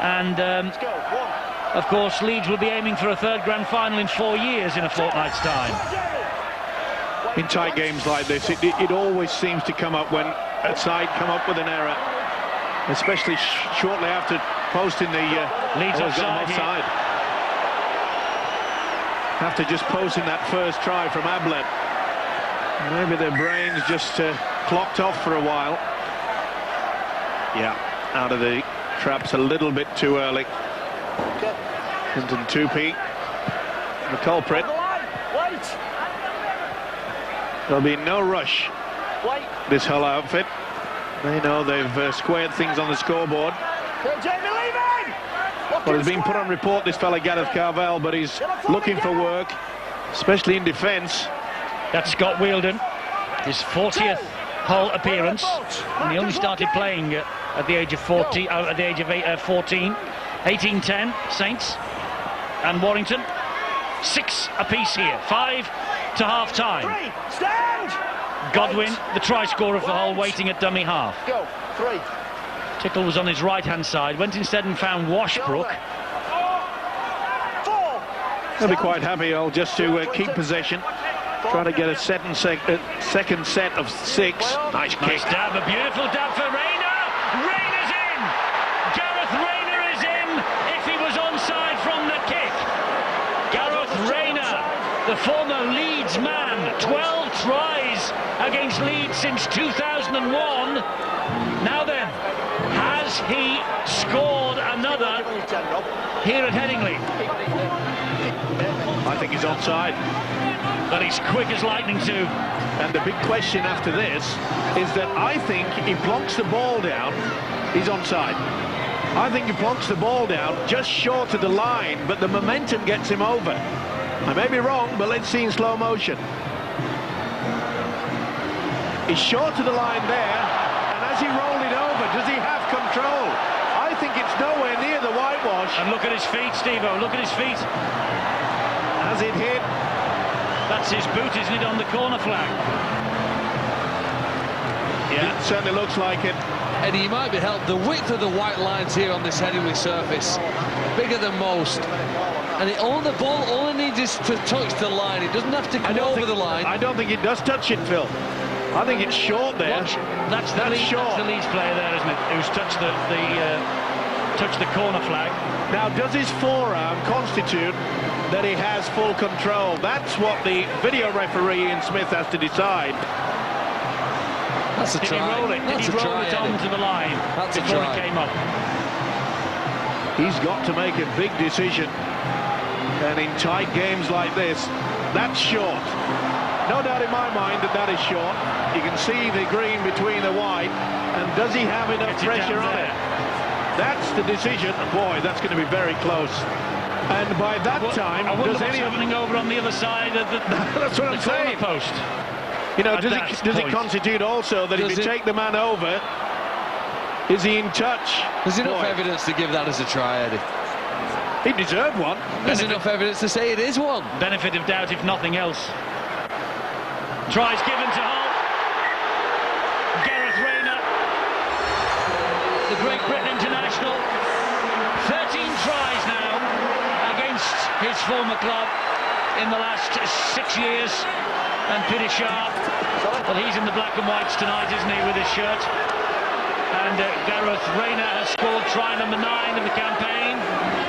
And of course, Leeds will be aiming for a third grand final in 4 years in a fortnight's time. In tight games like this, it always seems to come up when a side come up with an error, especially shortly after posting the Leeds offside. After just posting that first try from Ablett. Maybe their brains just clocked off for a while. Yeah, out of the traps a little bit too early. Hinton Tupy, the culprit. There'll be no rush, this Hull outfit. They know they've squared things on the scoreboard. Well, he's been put on report, this fella Gareth Carvel, but he's looking for work, especially in defence. That's Scott Wheeldon, his 40th Hull appearance, and he only started playing at the age of 14. 18-10, Saints and Warrington, 6 apiece here, 5 to half-time. Godwin, the try scorer for Hull, waiting at dummy half. Go, 3. Tickle was on his right-hand side, went instead and found Washbrook. They'll be quite happy, Hull, just to keep possession. Trying to get a second set of 6. Nice kick. Dab, a beautiful dab for Rayner. Rayner's in. Gareth Rayner is in if he was onside from the kick. Gareth Rayner, the former Leeds man, 12 tries against Leeds since 2001. Now then, has he scored another here at Headingley? I think he's onside. But he's quick as lightning too. And the big question after this is that I think he plonks the ball down, he's onside. I think he plonks the ball down just short of the line, but the momentum gets him over. I may be wrong, but let's see in slow motion. He's short of the line there, and as he rolled it over, does he have control? I think it's nowhere near the whitewash. And look at his feet, Steve-O, look at his feet. Has it hit? That's his boot, isn't it, on the corner flag? Yeah, it certainly looks like it. Eddie, you might be helped. The width of the white lines here on this Headingley surface, bigger than most. And the ball only needs is to touch the line. It doesn't have to go over the line. I don't think it does touch it, Phil. I think it's short there. That's the Leeds player there, isn't it? Who's touched the corner flag. Now, does his forearm constitute that he has full control? That's what the video referee Ian Smith has to decide. That's a Did try. he roll it? That's Did he a roll try, it Eddie. onto the line That's a before try. it came up? He's got to make a big decision. And in tight games like this, that's short. No doubt in my mind that that is short. You can see the green between the white. And does he have enough Gets it pressure down on there. it? That's the decision. Boy, that's going to be very close. And by that time, I wonder does what's any of happening over on the other side of the, That's what I'm the corner saying. post. You know, At does that it point. constitute also that if Does you it- take the man over, is he in touch? There's enough Boy, evidence to give that as a try, Eddie. he deserved one. There's enough evidence to say it is one. Benefit of doubt, if nothing else. Tries given to Hull. Gareth Rayner, the Great Britain international. 13 tries now against his former club in the last 6 years. And Peter Sharp, well, he's in the black and whites tonight, isn't he, with his shirt? And Gareth Rayner has scored try number 9 of the campaign.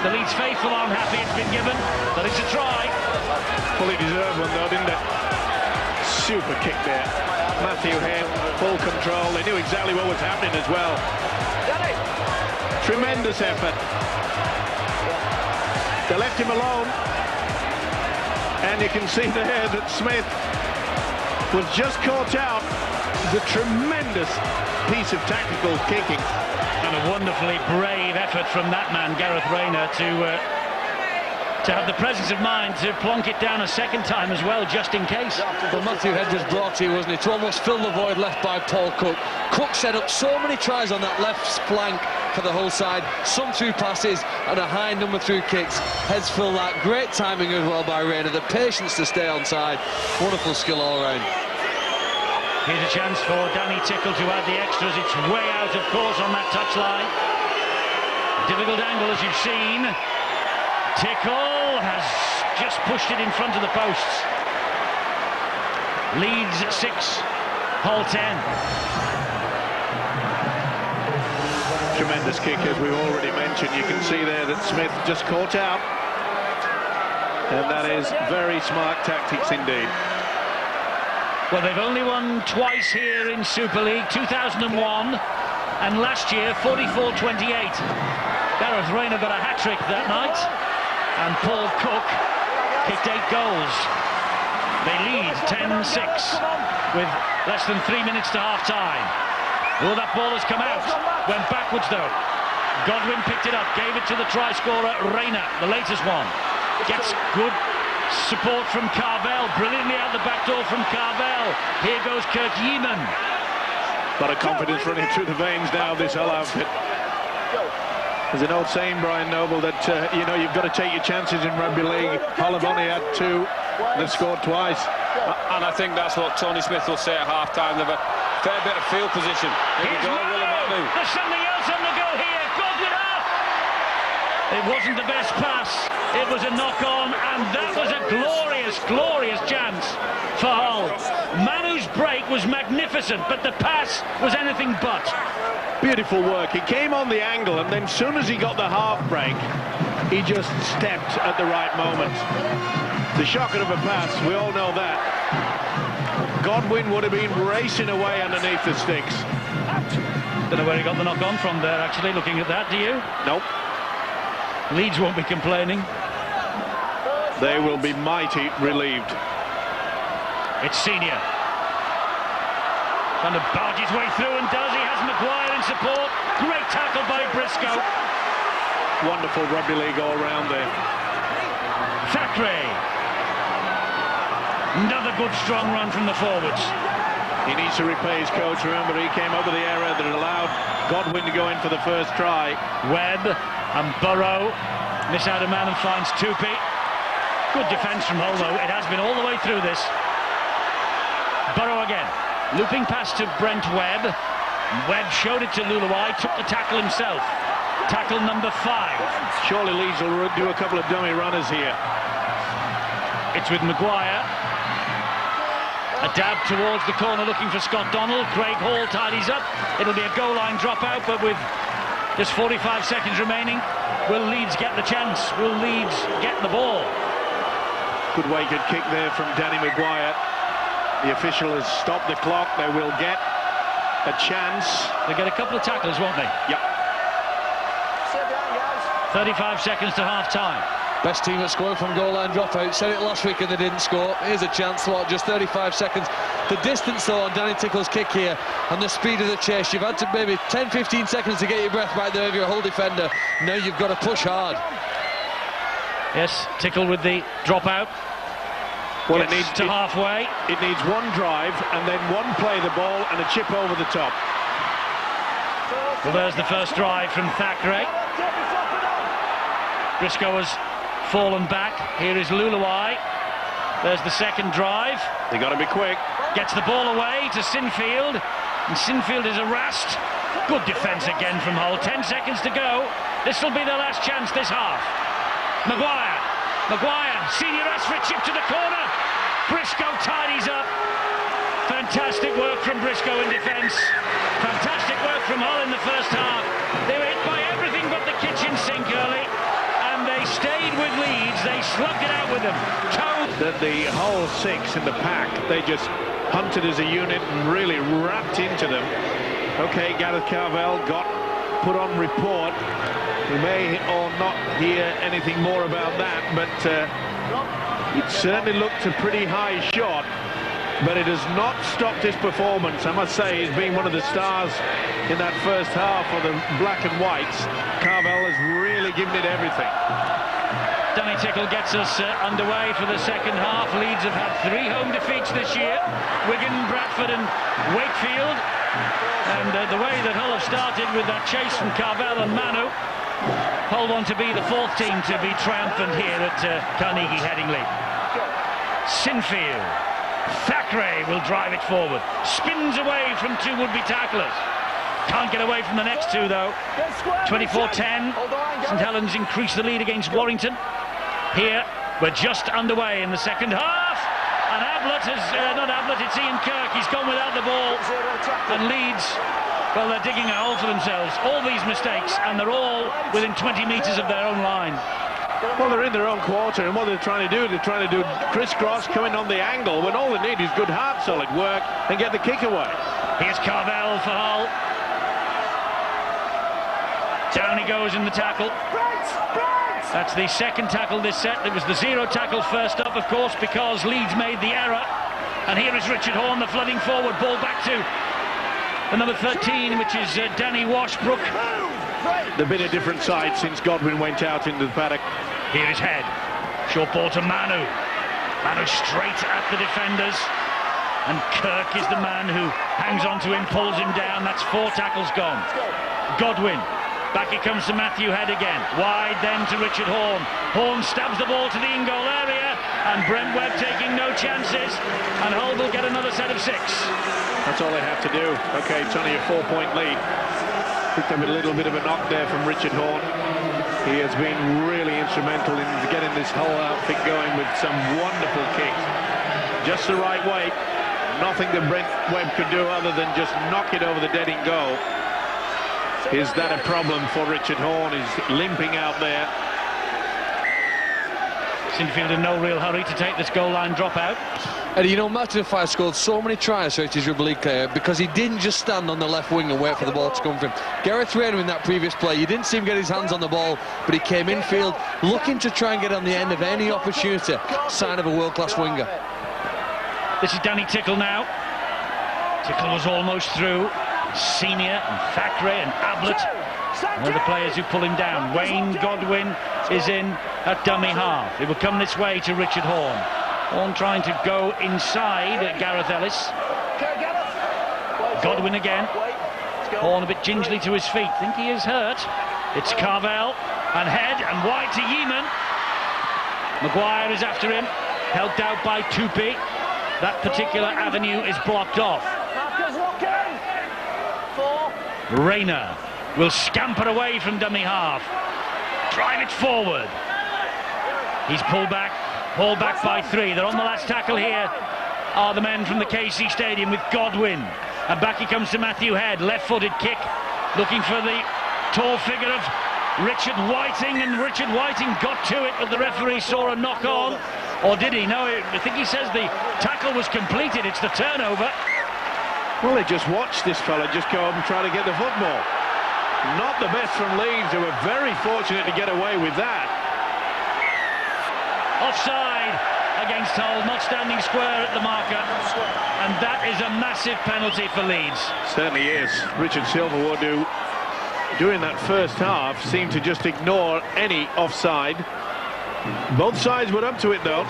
The Leeds faithful aren't happy it's been given, but it's a try. Fully deserved one though, didn't it? Super kick there. Matthew Head, full control. They knew exactly what was happening as well. Tremendous effort. They left him alone. And you can see there that Smith was just caught out. The tremendous piece of tactical kicking. And a wonderfully brave effort from that man, Gareth Rayner, to have the presence of mind to plonk it down a second time as well, just in case. Well, Matthew Head was brought here, wasn't he, to almost fill the void left by Paul Cook. Cook set up so many tries on that left flank for the whole side, some through passes and a high number through kicks. Heads fill that. Great timing as well by Rayner, the patience to stay on side. Wonderful skill all round. Here's a chance for Danny Tickle to add the extras. It's way out, of course, on that touchline. Difficult angle, as you've seen. Tickle has just pushed it in front of the posts. Leeds 6, Hull 10. Tremendous kick, as we've already mentioned. You can see there that Smith just caught out. And that is very smart tactics indeed. Well, they've only won twice here in Super League, 2001 and last year 44-28. Gareth Rayner got a hat-trick that night and Paul Cook kicked 8 goals. They lead 10-6 with less than 3 minutes to half-time. Oh, that ball has come out. Went backwards though. Godwin picked it up, gave it to the try scorer Rayner, the latest one. Gets good support from Carvel, brilliantly out the back door from Carvel. Here goes Kirk Yeeman. A lot of confidence running through the veins now of this Hull outfit. There's an old saying, Brian Noble, that you know, you've got to take your chances in rugby league. Hull have only had 2, they've scored twice. And I think that's what Tony Smith will say at half-time. They've a fair bit of field position. Here we Here's go, Manu. Willemanu. There's something else on the go here. Godwin up. It wasn't the best pass. It was a knock-on, and that was a glorious, glorious chance for Hull. Manu's break was magnificent, but the pass was anything but. Beautiful work. He came on the angle, and then as soon as he got the half break, he just stepped at the right moment. The shocker of a pass, we all know that. Godwin would have been racing away underneath the sticks. Don't know where he got the knock-on from there, actually, looking at that, do you? Nope. Leeds won't be complaining. They will be mighty relieved. It's Senior. Trying to barge his way through, and does. He has Maguire in support. Great tackle by Briscoe. Wonderful rugby league all round there. Thackeray. Another good strong run from the forwards. He needs to repay his coach. Remember, he came up with the error that allowed Godwin to go in for the first try. Webb and Burrow miss out a man and finds Tupi. Good defence from Hull, though. It has been all the way through this. Burrow again. Looping pass to Brent Webb. Webb showed it to Luluai, took the tackle himself. Tackle number 5. Surely Leeds will do a couple of dummy runners here. It's with Maguire. A dab towards the corner looking for Scott Donald. Craig Hall tidies up. It'll be a goal line dropout, but with just 45 seconds remaining, will Leeds get the chance? Will Leeds get the ball? Good weighted kick there from Danny Maguire. The official has stopped the clock. They will get a chance. They get a couple of tackles, won't they? Yep. Sit behind, guys. 35 seconds to half-time. Best team at scoring from goal line dropout. Said it last week and they didn't score. Here's a chance, what, just 35 seconds. The distance though on Danny Tickle's kick here and the speed of the chase. You've had to maybe 10-15 seconds to get your breath back there if you're a whole defender. Now you've got to push hard. Yes, Tickle with the dropout. Well, Gets to halfway. It needs one drive and then one play the ball and a chip over the top. Well, there's the first drive from Thackeray. Briscoe has fallen back. Here is Luluai. There's the second drive. They got to be quick. Gets the ball away to Sinfield. And Sinfield is harassed. Good defence again from Hull. 10 seconds to go. This will be their last chance this half. Maguire, senior for a chip to the corner. Briscoe tidies up. Fantastic work from Briscoe in defence. Fantastic work from Hull in the first half. They were hit by everything but the kitchen sink early. And they stayed with Leeds. They slugged it out with them. The whole six in the pack, they just hunted as a unit and really wrapped into them. Okay, Gareth Carvell got put on report. We may or not hear anything more about that, but it certainly looked a pretty high shot. But it has not stopped his performance. I must say, he's been one of the stars in that first half for the black and whites. Carvell has really given it everything. Danny Tickle gets us underway for the second half. Leeds have had 3 home defeats this year. Wigan, Bradford and Wakefield. And the way that Hull have started with that chase from Carvell and Manu, Hull want to be the 4th team to be triumphant here at Carnegie Headingley. Sinfield. Thackeray will drive it forward. Spins away from 2 would-be tacklers. Can't get away from the next 2 though. 24-10. St Helens increase the lead against Warrington. Here we're just underway in the second half. And Ablett is not Ablett, it's Ian Kirk. He's gone without the ball. And Leeds, well, they're digging a hole for themselves. All these mistakes, and they're all within 20 metres of their own line. Well, they're in their own quarter, and what they're trying to do crisscross, coming on the angle, when all they need is good hard, solid work and get the kick away. Here's Carvell for Hull. Down he goes in the tackle. That's the second tackle this set. There was the 0 tackle first up, of course, because Leeds made the error. And here is Richard Horne, the flooding forward. Ball back to the number 13, which is Danny Washbrook. They've been a different side since Godwin went out into the paddock. Here is Head. Short ball to Manu. Manu straight at the defenders. And Kirk is the man who hangs on to him, pulls him down. That's 4 tackles gone. Godwin. Back he comes to Matthew Head again. Wide then to Richard Horne. Horne stabs the ball to the in-goal area. And Brent Webb taking no chances. And Hull will get another set of 6. That's all they have to do. Okay, it's only a 4-point lead. Picked up a little bit of a knock there from Richard Horne. He has been really instrumental in getting this whole outfit going with some wonderful kicks. Just the right way. Nothing that Brent Webb could do other than just knock it over the dead in goal. Is that a problem for Richard Horne? He's limping out there. Sinfield in no real hurry to take this goal line dropout. And you know, Martin Fire scored so many tries throughout his rugby league career because he didn't just stand on the left wing and wait for the ball to come from him. Gareth Rayner in that previous play, you didn't see him get his hands on the ball, but he came infield looking to try and get on the end of any opportunity. Sign of a world-class winger. This is Danny Tickle now. Tickle was almost through. Senior and Thackeray and Ablett, all the players who pull him down. Wayne Godwin is in at dummy half. It will come this way to Richard Horne. Horne trying to go inside Gareth Ellis. Godwin again. Horne a bit gingerly to his feet. Think he is hurt. It's Carvell and Head and wide to Yeeman. Maguire is after him, helped out by Tupi. That particular avenue is blocked off. Rayner will scamper away from dummy half. Drive it forward. He's pulled back by 3. They're on the last tackle here. Are the men from the KC Stadium with Godwin. And back he comes to Matthew Head. Left-footed kick. Looking for the tall figure of Richard Whiting. And Richard Whiting got to it, but the referee saw a knock on. Or did he? No, I think he says the tackle was completed. It's the turnover. Well, they just watched this fella just go up and try to get the football. Not the best from Leeds, who were very fortunate to get away with that. Offside against Hull, not standing square at the marker, and that is a massive penalty for Leeds. Certainly is. Richard Silverwood, who during that first half seemed to just ignore any offside. Both sides were up to it though.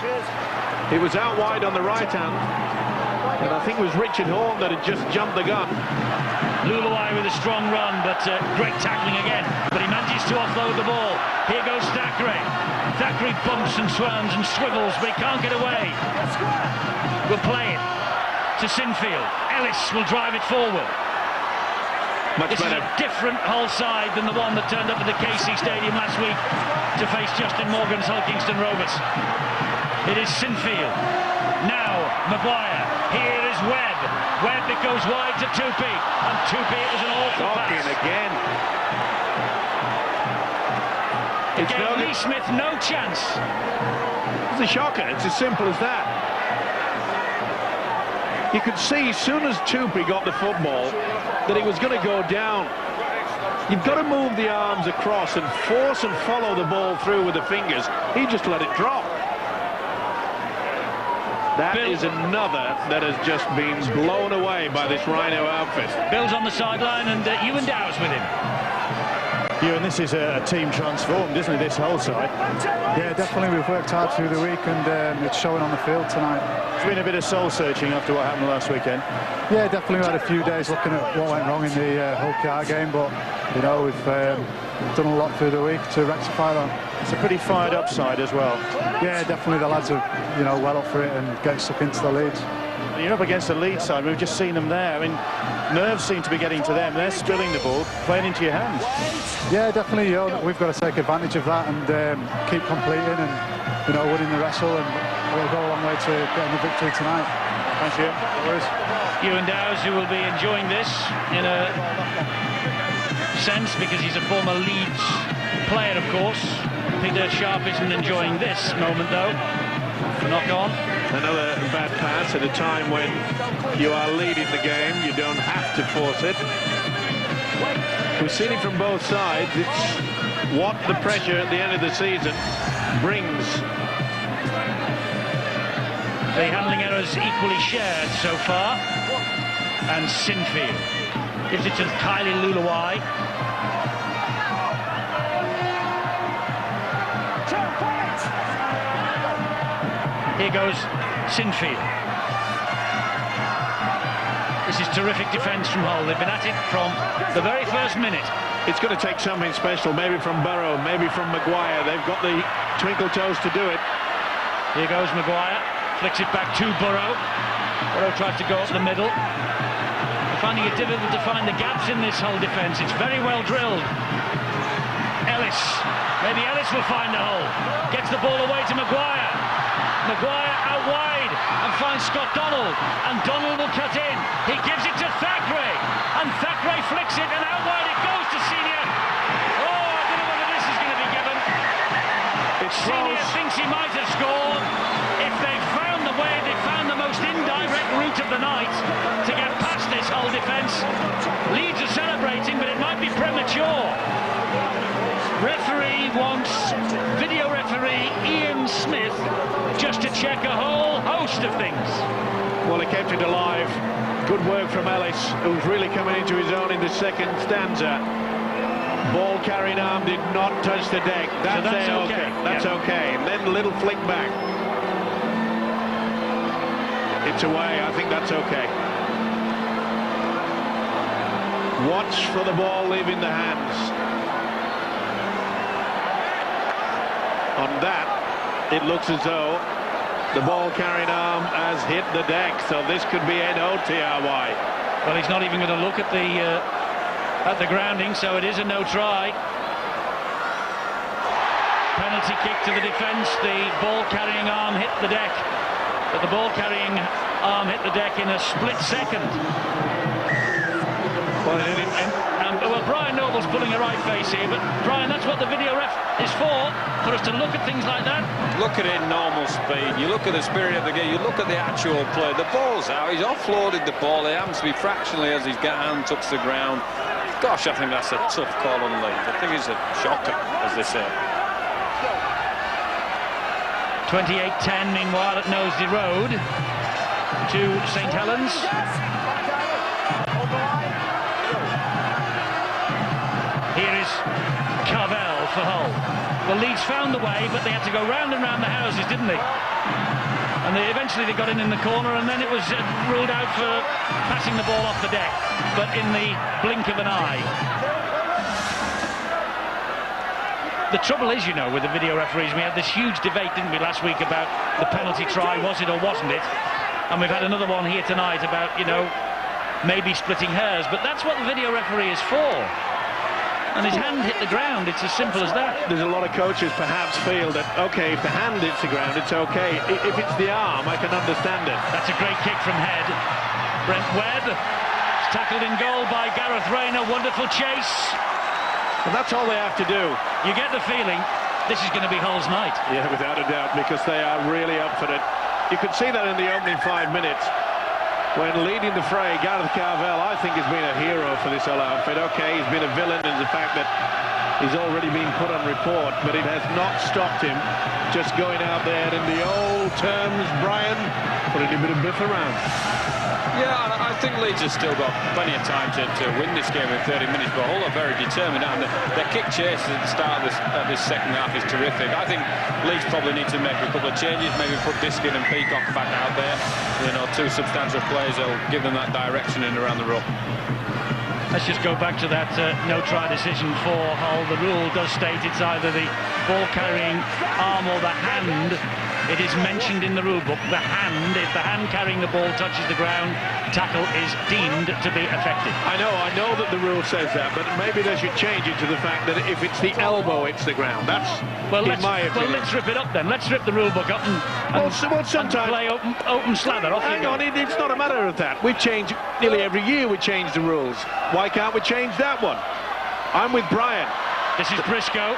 It was out wide on the right hand, and I think it was Richard Horne that had just jumped the gun. Luluai with a strong run, but great tackling again. But he manages to offload the ball. Here goes Thackeray. Thackeray bumps and swans and swivels, but he can't get away. We'll play it to Sinfield. Ellis will drive it forward. Much This better. is a different Hull side than the one that turned up at the KC Stadium last week to face Justin Morgan's Hull Kingston Rovers. It is Sinfield. Now Maguire. Here is Webb. Webb, it goes wide to Tupi, and Tupi, it was an awful Shocking pass. again. Again, Lee Smith, no chance. It's a shocker. It's as simple as that. You could see as soon as Tupi got the football that he was going to go down. You've got to move the arms across and force and follow the ball through with the fingers. He just let it drop. That is another that has just been blown away by this Rhino outfit. Bill's on the sideline, and Ewan Dow's with him. And this is a team transformed, isn't it, this whole side? Yeah, definitely. We've worked hard through the week, and it's showing on the field tonight. It's been a bit of soul-searching after what happened last weekend. Yeah, definitely. We had a few days looking at what went wrong in the Hull car game, but, you know, we've done a lot through the week to rectify that. It's a pretty fired-up side as well. Yeah, definitely. The lads are, you know, well up for it and getting stuck into the leads. And you're up against the Leeds side. We've just seen them there. I mean, nerves seem to be getting to them. They're spilling the ball, playing into your hands. Yeah, definitely. You know, we've got to take advantage of that and keep completing and, you know, winning the wrestle, and we'll go a long way to getting the victory tonight. Thanks, you. Ewan Dow's, who will be enjoying this in a sense because he's a former Leeds player, of course. Peter Sharp isn't enjoying this moment, though. Knock on. Another bad pass at a time when you are leading the game. You don't have to force it. We've seen it from both sides. It's what the pressure at the end of the season brings. The handling errors equally shared so far. And Sinfield gives it to Kylie Luluai. Here goes Sinfield. This is terrific defence from Hull. They've been at it from the very first minute. It's going to take something special, maybe from Burrow, maybe from Maguire. They've got the twinkle toes to do it. Here goes Maguire, flicks it back to Burrow. Burrow tries to go up the middle. They're finding it difficult to find the gaps in this Hull defence. It's very well drilled. Ellis, maybe Ellis will find the hole. Gets the ball away to Maguire. Maguire out wide and finds Scott Donald, and Donald will cut in. He gives it to Thackeray, and Thackeray flicks it, and out wide it goes to Senior. Oh, I don't know whether this is going to be given. Senior thinks he might have scored. If they found the way, they found the most indirect route of the night to get past this Hull defence. Leeds are celebrating, but it might be premature. Referee wants video referee Ian Smith just to check a whole host of things. Well, he kept it alive. Good work from Ellis, who's really coming into his own in the second stanza. Ball carrying arm did not touch the deck. That's okay. That's okay. And then a little flick back. It's away. I think that's okay. Watch for the ball leaving the hands. On that, it looks as though the ball carrying arm has hit the deck, so this could be an OTRY. Well, he's not even going to look at the grounding, so it is a no try. Penalty kick to the defence. The ball carrying arm hit the deck, but the ball carrying arm hit the deck in a split second. Well, Brian Noble's pulling a right face here, but Brian, that's what the video ref is for us to look at things like that. Look at it in normal speed, you look at the spirit of the game, you look at the actual play. The ball's out, he's offloaded the ball, it happens to be fractionally as his hand touched the ground. Gosh, I think that's a tough call on Leeds. I think it's a shocker, as they say. 28-10, meanwhile, at Knowsley Road to St Helens. Here is Carvel for Hull. Well, Leeds found the way, but they had to go round and round the houses, didn't they? And eventually they got in the corner, and then it was ruled out for passing the ball off the deck, but in the blink of an eye. The trouble is, you know, with the video referees, we had this huge debate, didn't we, last week about the penalty try, was it or wasn't it? And we've had another one here tonight about, you know, maybe splitting hairs, but that's what the video referee is for. And his hand hit the ground, it's as simple as that. There's a lot of coaches perhaps feel that, OK, if the hand hits the ground, it's OK. If it's the arm, I can understand it. That's a great kick from Head. Brent Webb, tackled in goal by Gareth Rayner, wonderful chase. And that's all they have to do. You get the feeling this is going to be Hull's night. Yeah, without a doubt, because they are really up for it. You could see that in the opening 5 minutes. When leading the fray, Gareth Carvel, I think, has been a hero for this whole outfit. OK, he's been a villain in the fact that he's already been put on report, but it has not stopped him just going out there in the old terms, Brian, putting a bit of biff around. Yeah, I think Leeds have still got plenty of time to win this game in 30 minutes, but Hull are very determined, and their kick chase at the start of this second half is terrific. I think Leeds probably need to make a couple of changes, maybe put Diskin and Peacock back out there. You know, two substantial players that will give them that direction in around the ruck. Let's just go back to that no-try decision for Hull. The rule does state it's either the ball-carrying arm or the hand. It is mentioned in the rule book, the hand. If the hand carrying the ball touches the ground, tackle is deemed to be effective. I know that the rule says that, but maybe they should change it to the fact that if it's the elbow, it's the ground. That's, in my opinion. Well, let's rip it up then. Let's rip the rule book up and sometimes play open slather. Off hang on, it's not a matter of that. We've changed, nearly every year we change the rules. Why can't we change that one? I'm with Brian. This is Briscoe.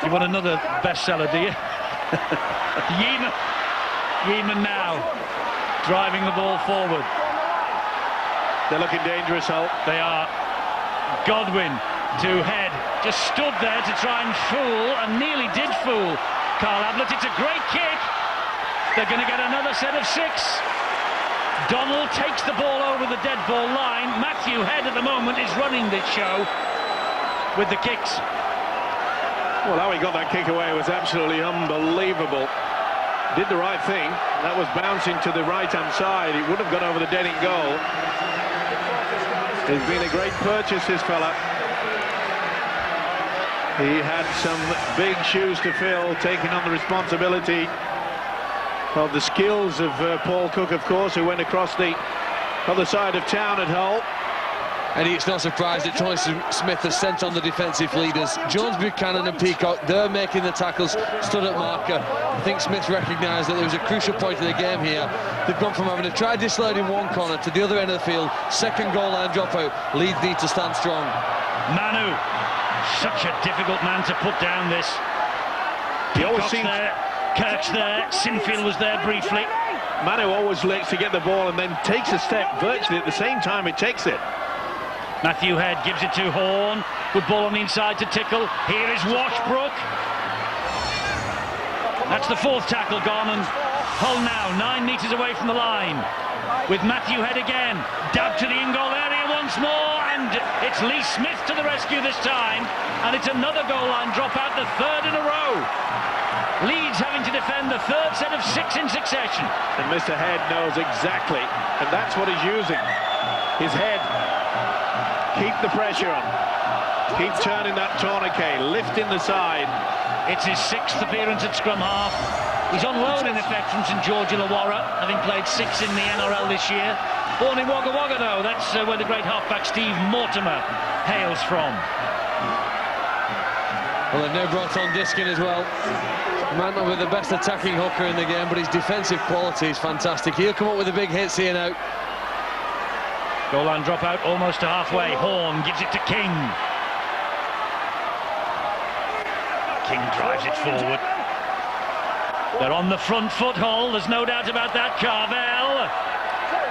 You want another bestseller, do you? Yeeman now driving the ball forward. They're looking dangerous, Hull. They are. Godwin to Head, just stood there to try and fool, and nearly did fool Carl Ablett. It's a great kick. They're going to get another set of 6. Donald takes the ball over the dead ball line. Matthew Head at the moment is running this show with the kicks. Well, how he got that kick away was absolutely unbelievable. Did the right thing. That was bouncing to the right-hand side. He would have gone over the dead in goal. He's been a great purchase, this fella. He had some big shoes to fill, taking on the responsibility of the skills of Paul Cook, of course, who went across the other side of town at Hull. And it's not surprised that Tony Smith has sent on the defensive leaders. Jones, Buchanan and Peacock, they're making the tackles, stood at marker. I think Smith recognised that there was a crucial point of the game here. They've gone from having to try disload in one corner to the other end of the field. Second goal line dropout. Leeds need to stand strong. Manu, such a difficult man to put down this. He always seems there, Kirk's there, Sinfield was there briefly. Manu always likes to get the ball and then takes a step virtually at the same time he takes it. Matthew Head gives it to Horn. Good ball on the inside to Tickle. Here is Washbrook. That's the 4th tackle gone, and Hull now 9 metres away from the line. With Matthew Head again. Dab to the in-goal area once more, and it's Lee Smith to the rescue this time. And it's another goal line dropout, the 3rd in a row. Leeds having to defend the 3rd set of 6 in succession. And Mr. Head knows exactly, and that's what he's using. His head. Keep the pressure on. Keep turning that tourniquet, lifting the side. It's his 6th appearance at scrum half. He's on loan in effect from St George Illawarra, having played 6 in the NRL this year. Born in Wagga Wagga though, that's where the great halfback Steve Mortimer hails from. Well, they've now brought on Diskin as well. Might not be the best attacking hooker in the game, but his defensive quality is fantastic. He'll come up with the big hits here now. Goal line drop out almost to halfway. Horn gives it to King. King drives it forward. They're on the front foot, Hull, there's no doubt about that. Carvel.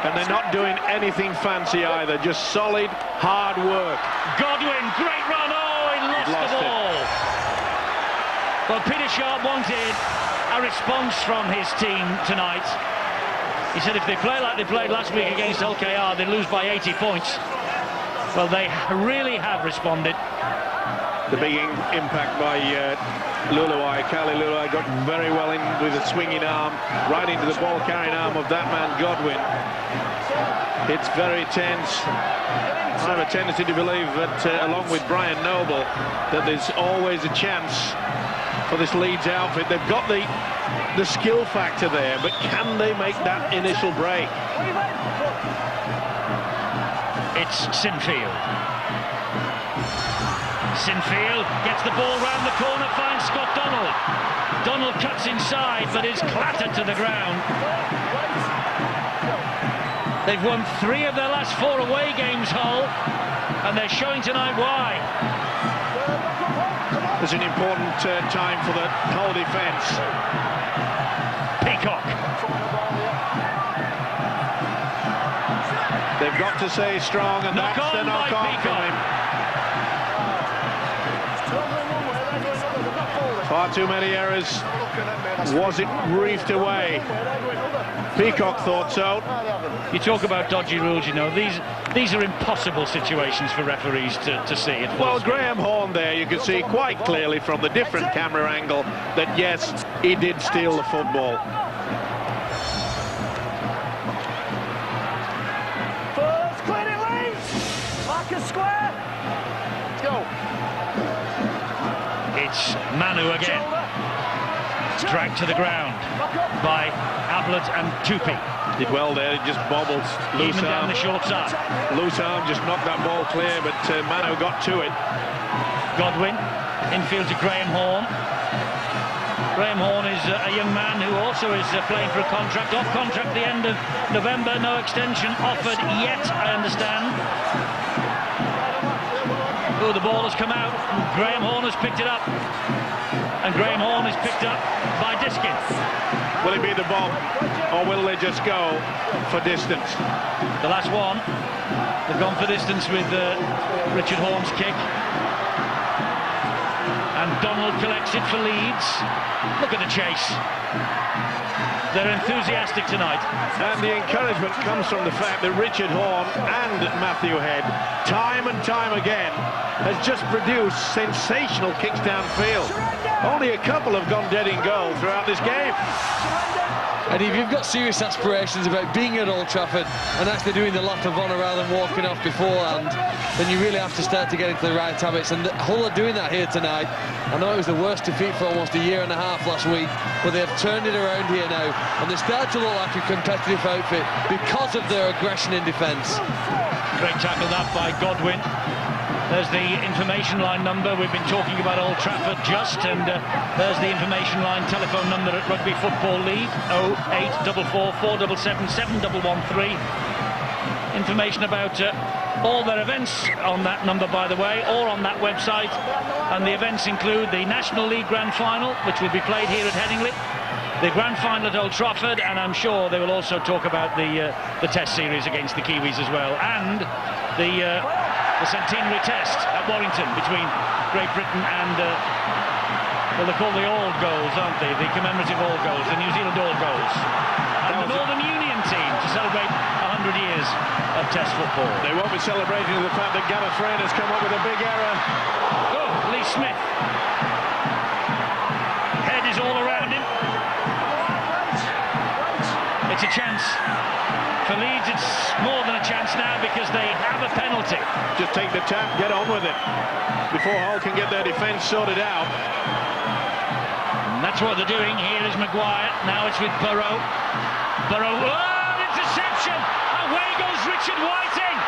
And they're not doing anything fancy either, just solid, hard work. Godwin, great run. Oh, he lost the ball. Well, Peter Sharp wanted a response from his team tonight. He said if they play like they played last week against LKR, they'd lose by 80 points. Well, they really have responded. The big impact by Luluai. Kali Luluai got very well in with a swinging arm, right into the ball-carrying arm of that man, Godwin. It's very tense. I have a tendency to believe that, along with Brian Noble, that there's always a chance for this Leeds outfit. They've got the skill factor there, but can they make that initial break? It's Sinfield. Sinfield gets the ball round the corner, finds Scott Donald. Donald cuts inside, but is clattered to the ground. They've won 3 of their last 4 away games, Hull, and they're showing tonight why. It's an important time for the Hull defence. Peacock. They've got to stay strong, and Knock that's the on knock by on from him. Far too many errors. Was it reefed away? Peacock thought so. You talk about dodgy rules, you know, these are impossible situations for referees to see. Well, Graham Horn there, you can see quite clearly from the different camera angle that, yes, he did steal the football. First, clear it, Leeds! Marcus square! Let's go. It's Manu again. Dragged to the ground by Ablett and Tupi. Did well there, he just bobbled. Loose Even down arm. the short side. Loose arm just knocked that ball clear, but Manu got to it. Godwin, infield to Graham Horn. Graham Horn is a young man who also is playing for a contract. Off contract the end of November, no extension offered yet, I understand. Oh, the ball has come out. Graham Horn has picked it up. And Graham Horn is picked up by Diskin. Will it be the bomb, or will they just go for distance? The last one, they've gone for distance with Richard Horn's kick. And Donald collects it for Leeds. Look at the chase. They're enthusiastic tonight. And the encouragement comes from the fact that Richard Horn and Matthew Head, time and time again, has just produced sensational kicks downfield. Only a couple have gone dead in goal throughout this game. And if you've got serious aspirations about being at Old Trafford and actually doing the lap of honour rather than walking off beforehand, then you really have to start to get into the right habits. And Hull are doing that here tonight. I know it was the worst defeat for almost a year and a half last week, but they have turned it around here now. And they start to look like a competitive outfit because of their aggression in defence. Great tackle that by Godwin. There's the information line number. We've been talking about Old Trafford just, and there's the information line telephone number at Rugby Football League, 0844 477 7113. Information about all their events on that number, by the way, or on that website. And the events include the National League Grand Final, which will be played here at Headingley, the Grand Final at Old Trafford, and I'm sure they will also talk about the Test series against the Kiwis as well, and the centenary test at Warrington between Great Britain and, well, they're called the All Goals, aren't they? The commemorative All Goals, the New Zealand All Goals. And the Northern Union team to celebrate 100 years of Test football. They won't be celebrating the fact that Gareth Frayne has come up with a big error. Oh, Lee Smith. Head is all around him. It's a chance. For Leeds, it's more than a chance now because they have a penalty. Just take the tap, get on with it, before Hull can get their defence sorted out. And that's what they're doing. Here is Maguire. Now it's with Burrow. Burrow, oh, interception! Away goes Richard Whiting!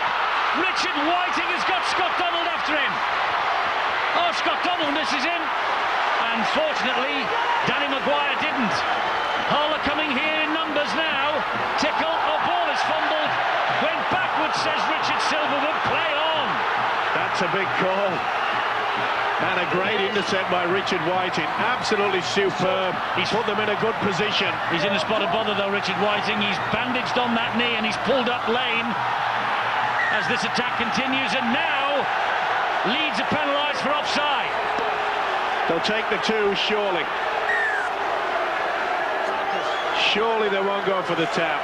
Richard Whiting has got Scott Donald after him. Oh, Scott Donald misses him. And fortunately, Danny Maguire didn't. Hull are coming here in numbers now. Tickle, oh, ball is fumbled. Went backwards, says Richard a great intercept by Richard Whiting. Absolutely superb. He's put them in a good position. He's in a spot of bother though, Richard Whiting. He's bandaged on that knee and he's pulled up lane as this attack continues, and now Leeds are penalised for offside. They'll take the two, surely. Surely they won't go for the tap.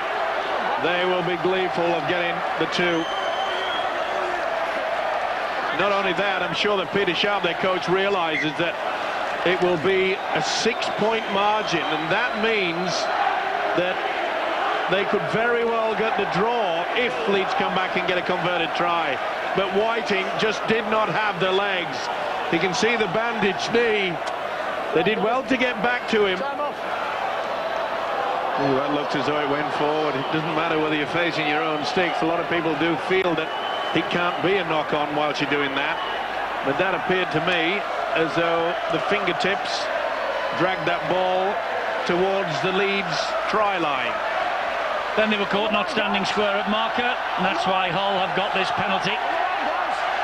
They will be gleeful of getting the two. Not only that, I'm sure that Peter Sharp, their coach, realises that it will be a 6-point margin, and that means that they could very well get the draw if Leeds come back and get a converted try. But Whiting just did not have the legs. You can see the bandaged knee. They did well to get back to him. Ooh, that looks as though it went forward. It doesn't matter whether you're facing your own sticks. A lot of people do feel that it can't be a knock-on whilst you're doing that. But that appeared to me as though the fingertips dragged that ball towards the Leeds try line. Then they were caught not standing square at marker, and that's why Hull have got this penalty.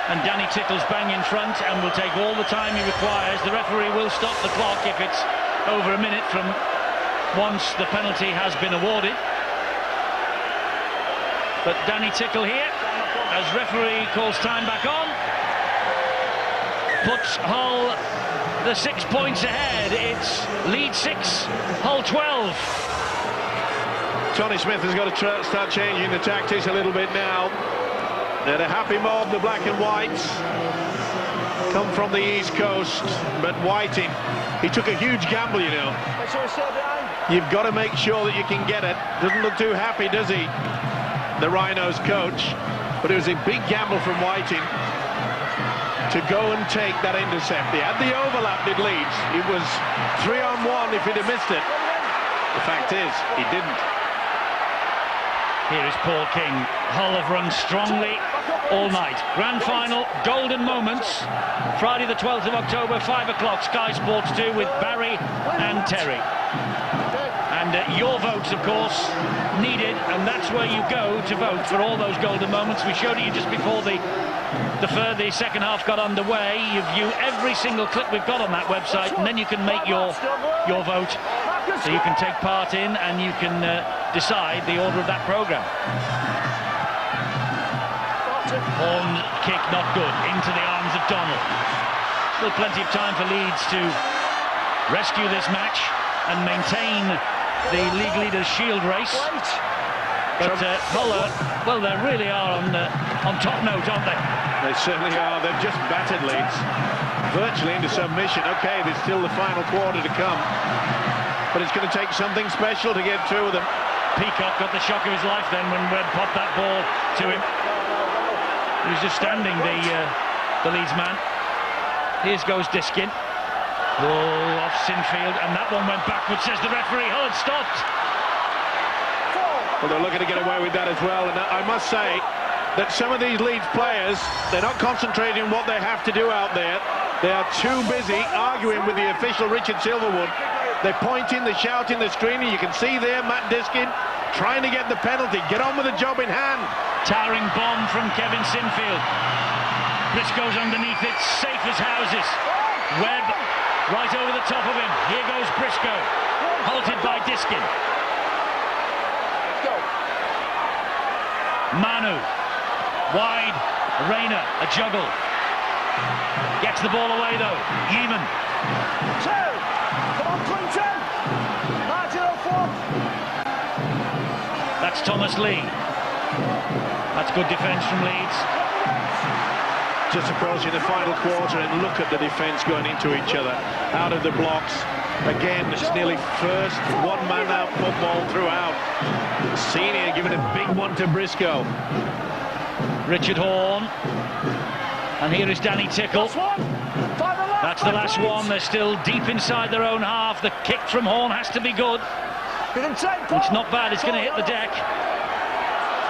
And Danny Tickle's bang in front and will take all the time he requires. The referee will stop the clock if it's over a minute from once the penalty has been awarded. But Danny Tickle here, as referee calls time back on, puts Hull the 6 points ahead. It's Leeds 6, Hull 12. Tony Smith has got to start changing the tactics a little bit now. They're a happy mob, the black and whites. Come from the East Coast, but Whiting, he took a huge gamble, you know. You've got to make sure that you can get it. Doesn't look too happy, does he? The Rhinos coach. But it was a big gamble from Whiting to go and take that intercept. He had the overlap, did Leeds. It was 3-on-1 if he'd have missed it. The fact is, he didn't. Here is Paul King. Hull have run strongly all night. Grand final, golden moments. Friday the 12th of October, 5 o'clock, Sky Sports 2 with Barry and Terry. And your votes, of course, needed, and that's where you go to vote for all those golden moments. We showed it you just before the second half got underway. You view every single clip we've got on that website, and then you can make your vote, so you can take part in and you can decide the order of that programme. Horn kick not good, into the arms of Donald. Still plenty of time for Leeds to rescue this match and maintain the league leaders' shield race. But Hull, well, they really are on top note, aren't they? They certainly are. They've just battered Leeds virtually into submission. Okay, there's still the final quarter to come, but it's going to take something special to get through them. Peacock got the shock of his life then when Webb popped that ball to him. He was just standing, the Leeds man. Here goes Diskin. Oh, off Sinfield, and that one went backwards, says the referee. Hull had stopped. Well, they're looking to get away with that as well, and I must say that some of these Leeds players, they're not concentrating on what they have to do out there. They are too busy arguing with the official, Richard Silverwood. They're pointing, they're shouting, they're screaming. You can see there Matt Diskin trying to get the penalty. Get on with the job in hand. Towering bomb from Kevin Sinfield. Briscoe's underneath it, safe as houses. Webb right over the top of him. Here goes Briscoe, halted by Diskin. Manu, wide, Rayner, a juggle. Gets the ball away though, Yeaman. Come on, Clinton! 1904. That's Thomas Lee. That's good defence from Leeds. Just approaching the final quarter, and look at the defence going into each other, out of the blocks. Again, it's nearly first one-man out football throughout. Senior giving a big one to Briscoe. Richard Horn. And here is Danny Tickle. That's the last one. They're still deep inside their own half. The kick from Horn has to be good. It's not bad, it's going to hit the deck.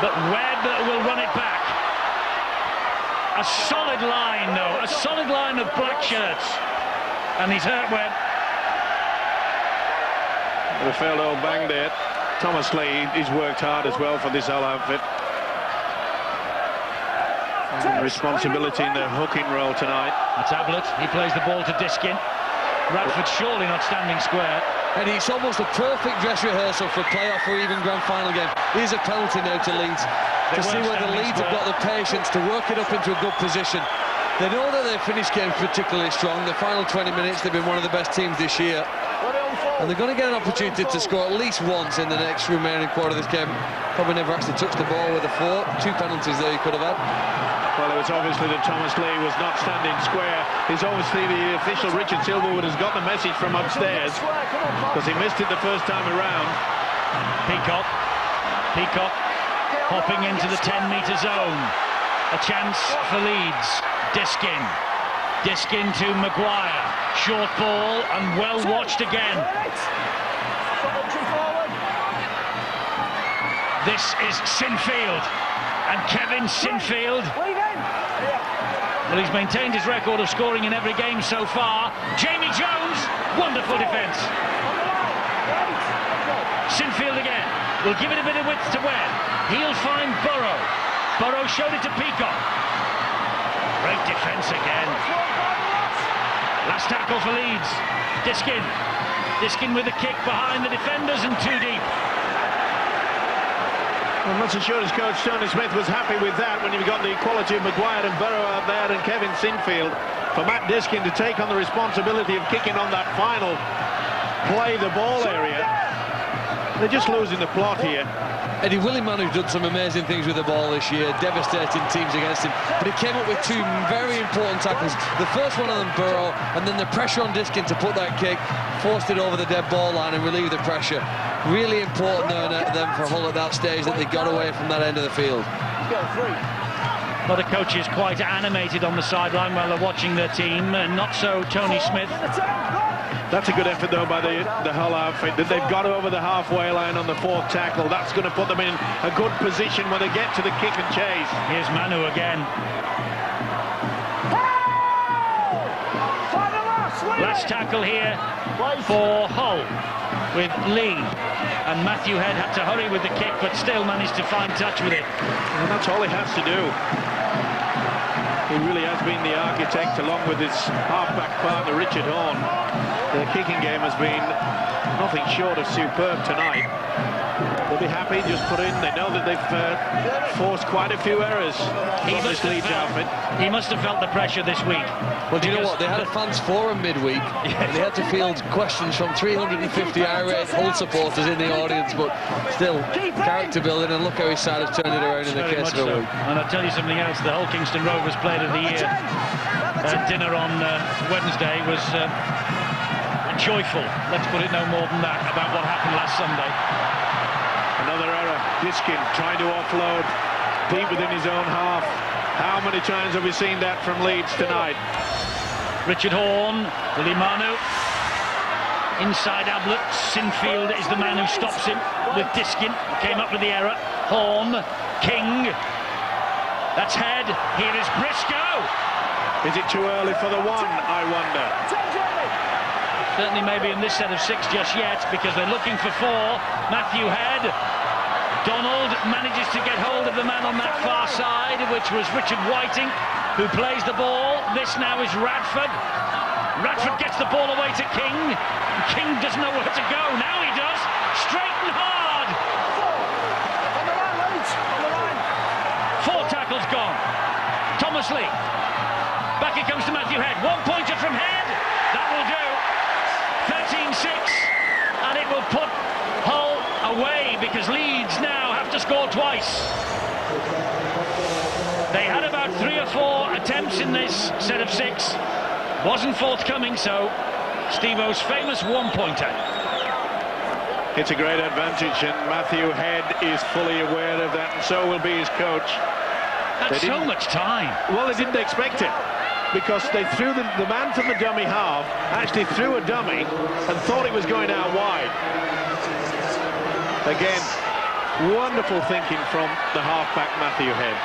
But Webb will run it back. A solid line, though. A solid line of black shirts. And he's hurt Webb. The failed old bang there. Thomas Lee, he's worked hard as well for this Hull outfit. responsibility in the hooking role tonight. That's Ablett. He plays the ball to Diskin. Radford surely not standing square. And it's almost a perfect dress rehearsal for a playoff or even grand final game. Here's a penalty now to Leeds to see whether Leeds have got the patience to work it up into a good position. They know that their finished game's particularly strong. The final 20 minutes, they've been one of the best teams this year. And they're going to get an opportunity to score at least once in the next remaining quarter of this game. Probably never actually touched the ball with a four. 2 penalties there he could have had. Well, it was obviously that Thomas Lee was not standing square. It's obviously the official Richard Silverwood has got the message from upstairs because he missed it the first time around. Peacock hopping into the 10-metre zone. A chance for Leeds. Diskin to Maguire. Short ball and well watched again. This is Sinfield, and Kevin Sinfield. Well, he's maintained his record of scoring in every game so far. Jamie Jones, wonderful defence. Sinfield again, will give it a bit of width to Webb. He'll find Burrow. Burrow showed it to Peacock. Great defence again. Last tackle for Leeds. Diskin with a kick behind the defenders and too deep. I'm not so sure as coach Tony Smith was happy with that when you've got the quality of Maguire and Burrow out there and Kevin Sinfield. For Matt Diskin to take on the responsibility of kicking on that final play the ball area. They're just losing the plot here. Eddie Williman, who's done some amazing things with the ball this year, devastating teams against him, but he came up with 2 very important tackles. The first one of them, Burrow, and then the pressure on Diskin to put that kick, forced it over the dead ball line and relieve the pressure. Really important then for Hull at that stage that they got away from that end of the field. A lot of coaches quite animated on the sideline while they're watching their team, and not so Tony Smith. That's a good effort, though, by the Hull outfit. That they've got over the halfway line on the 4th tackle. That's going to put them in a good position when they get to the kick and chase. Here's Manu again. Last tackle here for Hull with Lee. And Matthew Head had to hurry with the kick, but still managed to find touch with it. And that's all he has to do. He really has been the architect, along with his half-back partner, Richard Horn. The kicking game has been nothing short of superb tonight. They'll be happy, just put in. They know that they've forced quite a few errors from this Leeds outfit. He must have felt the pressure this week. Well, do you know what? They had a fans forum midweek, and they had to field questions from 350 irate Hull supporters in the audience, but still, character building, and look how his side has turned it around in the case of a week. And I'll tell you something else, the Hull Kingston Rovers Player of the Year dinner on Wednesday was joyful. Let's put it no more than that about what happened last Sunday. Another error. Diskin trying to offload deep within his own half. How many times have we seen that from Leeds tonight? Richard Horn, Limanu, inside Ablett. Sinfield is the man who stops him with Diskin. Came up with the error. Horn, King. That's Head. Here is Briscoe. Is it too early for the 1, I wonder? Certainly maybe in this set of 6 just yet, because they're looking for 4. Matthew Head. Donald manages to get hold of the man on that far side, which was Richard Whiting, who plays the ball. This now is Radford. Radford gets the ball away to King. King doesn't know where to go. Now he does. Straight and hard. 4 tackles gone. Thomas Lee. Back it comes to Matthew Head. 1-pointer from Head. That will do. 13-6. And it will put Hull away, because Leeds now have to score twice. They had about 3 or 4 attempts in this set of 6. Wasn't forthcoming, so Steve-O's famous 1-pointer. It's a great advantage, and Matthew Head is fully aware of that, and so will be his coach. That's so much time. Well, they didn't expect it, because they threw the man from the dummy half, actually threw a dummy, and thought it was going out wide. Again, wonderful thinking from the halfback Matthew Head.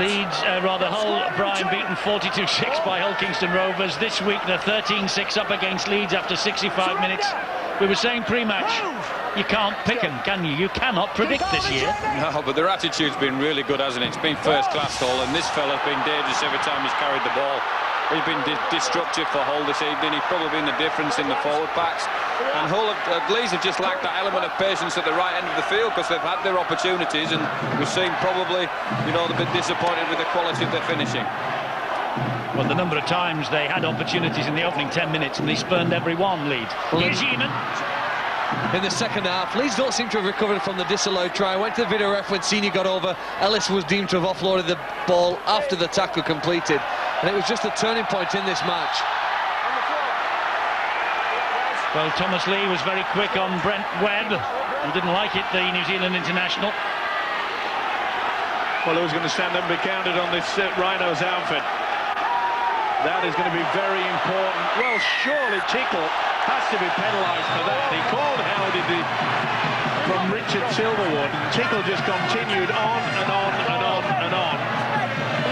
Leeds, Hull, Brian beaten 42-6 by Hull Kingston Rovers. This week they're 13-6 up against Leeds after 65 minutes. We were saying pre-match, You can't pick them, can you? You cannot predict this year. No, but their attitude's been really good, hasn't it? It's been first class, Hull, and this fella's been dangerous every time he's carried the ball. He's been destructive for Hull this evening. He's probably been the difference in the forward backs. And Hull, Leeds have just lacked that element of patience at the right end of the field because they've had their opportunities, and we've seen probably, you know, they've been disappointed with the quality of their finishing. Well, the number of times they had opportunities in the opening 10 minutes and they spurned every one, Leeds. Here's Yeaman. In the second half, Leeds don't seem to have recovered from the disallowed try. Went to the video ref when Senior got over. Ellis was deemed to have offloaded the ball after the tackle completed, and it was just a turning point in this match. Well, Thomas Lee was very quick on Brent Webb, who didn't like it, the New Zealand international. Well, who's going to stand up and be counted on this Rhinos outfit? That is going to be very important. Well, surely Tickle has to be penalised for that. He called held from Richard Silverwood. Tickle just continued on and on and on and on.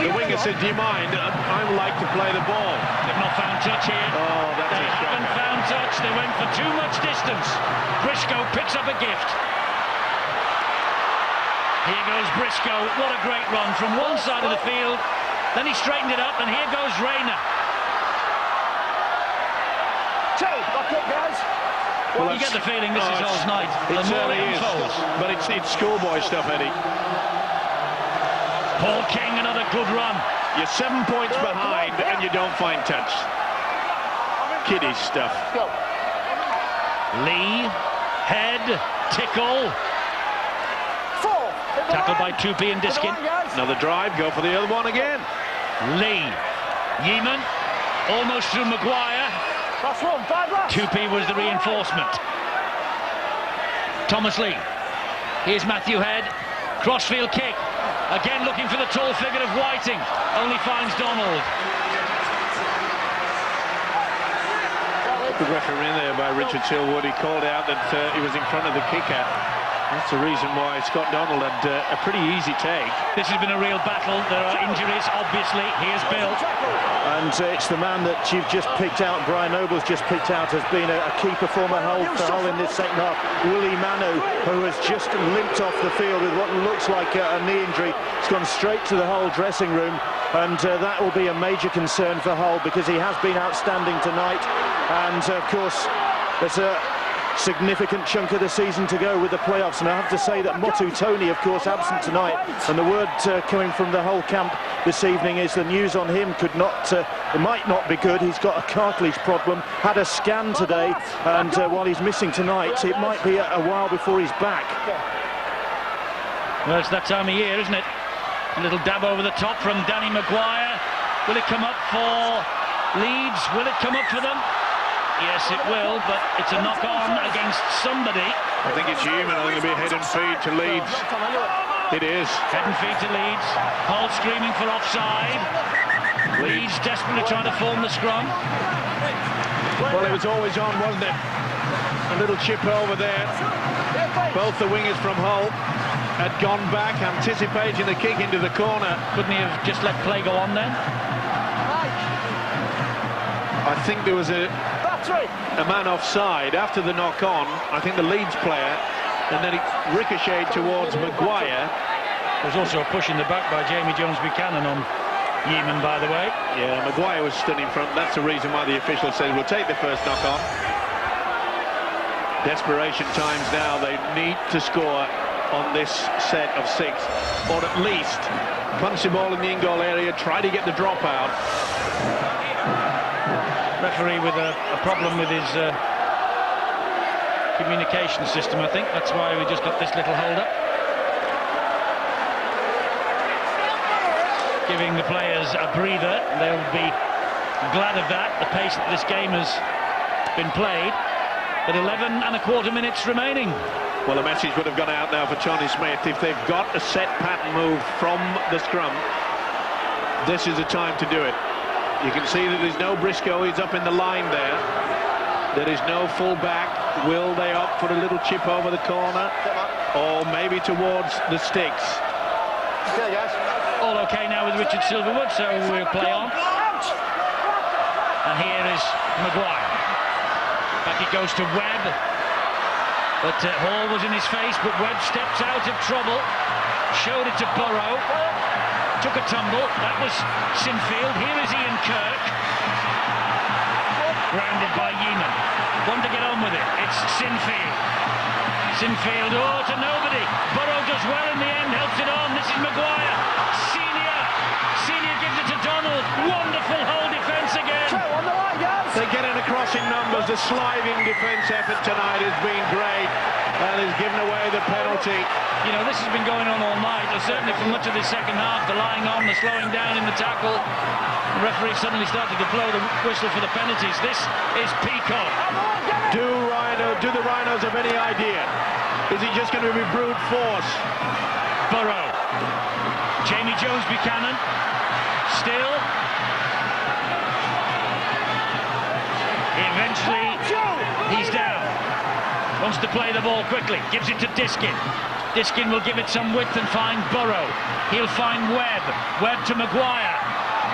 The winger said, "Do you mind? I would like to play the ball." They've not found touch here. Oh, that's they a shocker. haven't found touch. They went for too much distance. Briscoe picks up a gift. Here goes Briscoe. What a great run from one side of the field. Then he straightened it up, and here goes Rayner. Back up, guys. Well, you get the feeling this is Hull's night. It The more certainly it is. unfolds. But it's schoolboy stuff, Eddie. Paul King, another good run. You're 7 points behind and you don't find touch. Kiddies stuff. Lee, head, Tickle. Tackled by Tupi and Diskin. Another drive, go for the other one again. Lee, Yeaman, almost through Maguire. Tupi was the reinforcement. Thomas Lee. Here's Matthew Head. Crossfield kick. Again looking for the tall figure of Whiting. Only finds Donald. Good referee in there by Richard Silverwood. He called out that he was in front of the kicker. That's the reason why Scott Donald had a pretty easy take. This has been a real battle. There are injuries, obviously. Here's Bill. And it's the man that you've just picked out, Brian Noble's just picked out, has been a key performer for Hull in this second half. Willie Manu, who has just limped off the field with what looks like a knee injury. He's gone straight to the Hull dressing room, and that will be a major concern for Hull because he has been outstanding tonight. And of course, there's a significant chunk of the season to go with the playoffs, and I have to say that Motu Tony, of course, absent tonight, and the word coming from the Hull camp this evening is the news on him it might not be good. He's got a cartilage problem, had a scan today, and while he's missing tonight, it might be a while before he's back. Well, it's that time of year, isn't it? A little dab over the top from Danny Maguire. Will it come up for Leeds? Will it come up for them? Yes, it will, but it's a knock-on against somebody. I think it's Yeaman. I think it'll be head and feet to Leeds. It is. Head and feet to Leeds. Hull screaming for offside. Leeds desperately trying to form the scrum. Well, it was always on, wasn't it? A little chip over there. Both the wingers from Hull had gone back, anticipating the kick into the corner. Couldn't he have just let play go on then? I think there was a man offside after the knock-on. I think the Leeds player, and then it ricocheted towards Maguire. There was also a push in the back by Jamie Jones-Buchanan on Yeaman, by the way. Yeah, Maguire was stood in front. That's the reason why the official says we'll take the first knock-on. Desperation times now. They need to score on this set of 6, or at least punch the ball in the in-goal area, try to get the drop out. Referee with a problem with his communication system, I think. That's why we just got this little hold-up. Giving the players a breather. They'll be glad of that, the pace that this game has been played. But 11.25 minutes remaining. Well, the message would have gone out now for Johnny Smith. If they've got a set pattern move from the scrum, this is the time to do it. You can see that there's no Briscoe. He's up in the line there. There is no full back. Will they opt for a little chip over the corner? Or maybe towards the sticks? Okay, guys. All okay now with Richard Silverwood, so we'll play on. And here is Maguire. Back it goes to Webb. But Hall was in his face, but Webb steps out of trouble, showed it to Burrow, took a tumble, that was Sinfield. Here is Ian Kirk, grounded by Yeeman. One to get on with it, it's Sinfield. Sinfield, oh, to nobody. Burrow does well in the end, helps it on. This is Maguire. Senior gives it to Donald. Wonderful whole defence again. On the line, guys. They're getting across in numbers. The sliding defence effort tonight has been great and has given away the penalty. You know, this has been going on all night, or certainly for much of the second half. The lying on, the slowing down in the tackle. The referee suddenly started to blow the whistle for the penalties. This is Peacock. Do the Rhinos have any idea? Is it just going to be brute force? Burrow. Jamie Jones Buchanan. Still. Eventually, he's down. Wants to play the ball quickly. Gives it to Diskin. Diskin will give it some width and find Burrow. He'll find Webb. Webb to Maguire.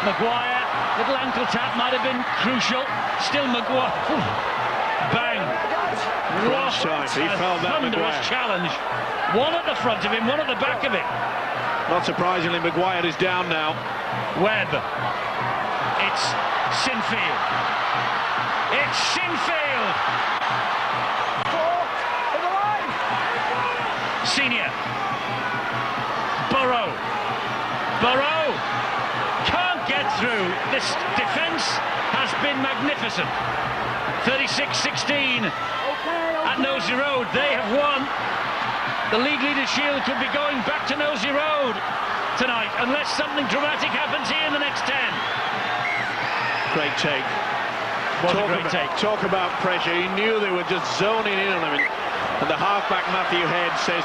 Maguire, little ankle tap might have been crucial. Still Maguire. Bang. Crunch time. He fell that, thunderous Maguire. challenge. One at the front of him, one at the back of him. Not surprisingly, Maguire is down now. Webb. It's Sinfield. It's Sinfield. Senior. Burrow. Burrow. Can't get through. This defence has been magnificent. 36-16 at Nosey Road. They have won. The League Leaders' Shield could be going back to Nosey Road tonight, unless something dramatic happens here in the next 10. Great take. What a great take. Talk about pressure. He knew they were just zoning in on him. And the halfback, Matthew Head, says,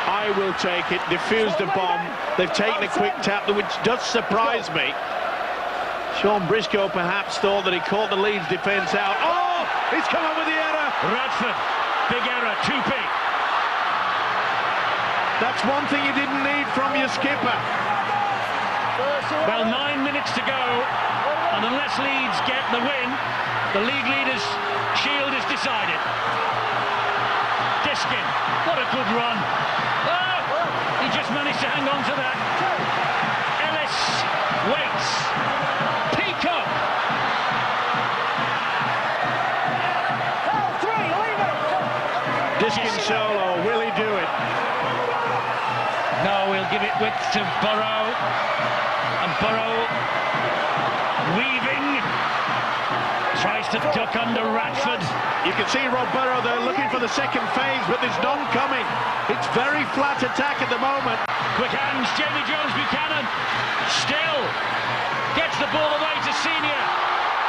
I will take it, defuse the bomb. They've taken a quick tap, which does surprise me. Sean Briscoe perhaps thought that he caught the Leeds defence out. Oh, he's come up with the error. Radford, big error, 2P. That's one thing you didn't need from your skipper. Well, 9 minutes to go, and unless Leeds get the win, the League Leaders' Shield is decided. Diskin, what a good run. Oh, he just managed to hang on to that. Ellis waits. Peacock. Diskin solo, will he do it? No, we'll give it width to Burrow. And Burrow weaving. Tries to duck under Radford. You can see Rob Burrow there looking for the second phase, but there's none coming. It's very flat attack at the moment. Quick hands, Jamie Jones Buchanan. Still gets the ball away to Senior.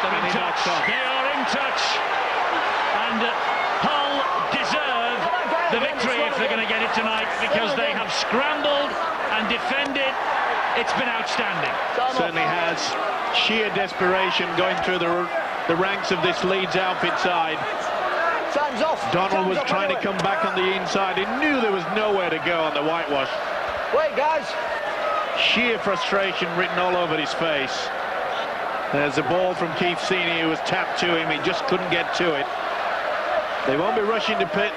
They're in touch. They are in touch. And Hull deserve the victory if they're going to get it tonight, because they have scrambled and defended. It's been outstanding. Certainly has. Sheer desperation going through the ranks of this Leeds outfit side. Time's off. Donald was trying to come back on the inside. He knew there was nowhere to go on the whitewash. Wait, guys. Sheer frustration written all over his face. There's a ball from Keith Senior who was tapped to him. He just couldn't get to it. They won't be rushing to put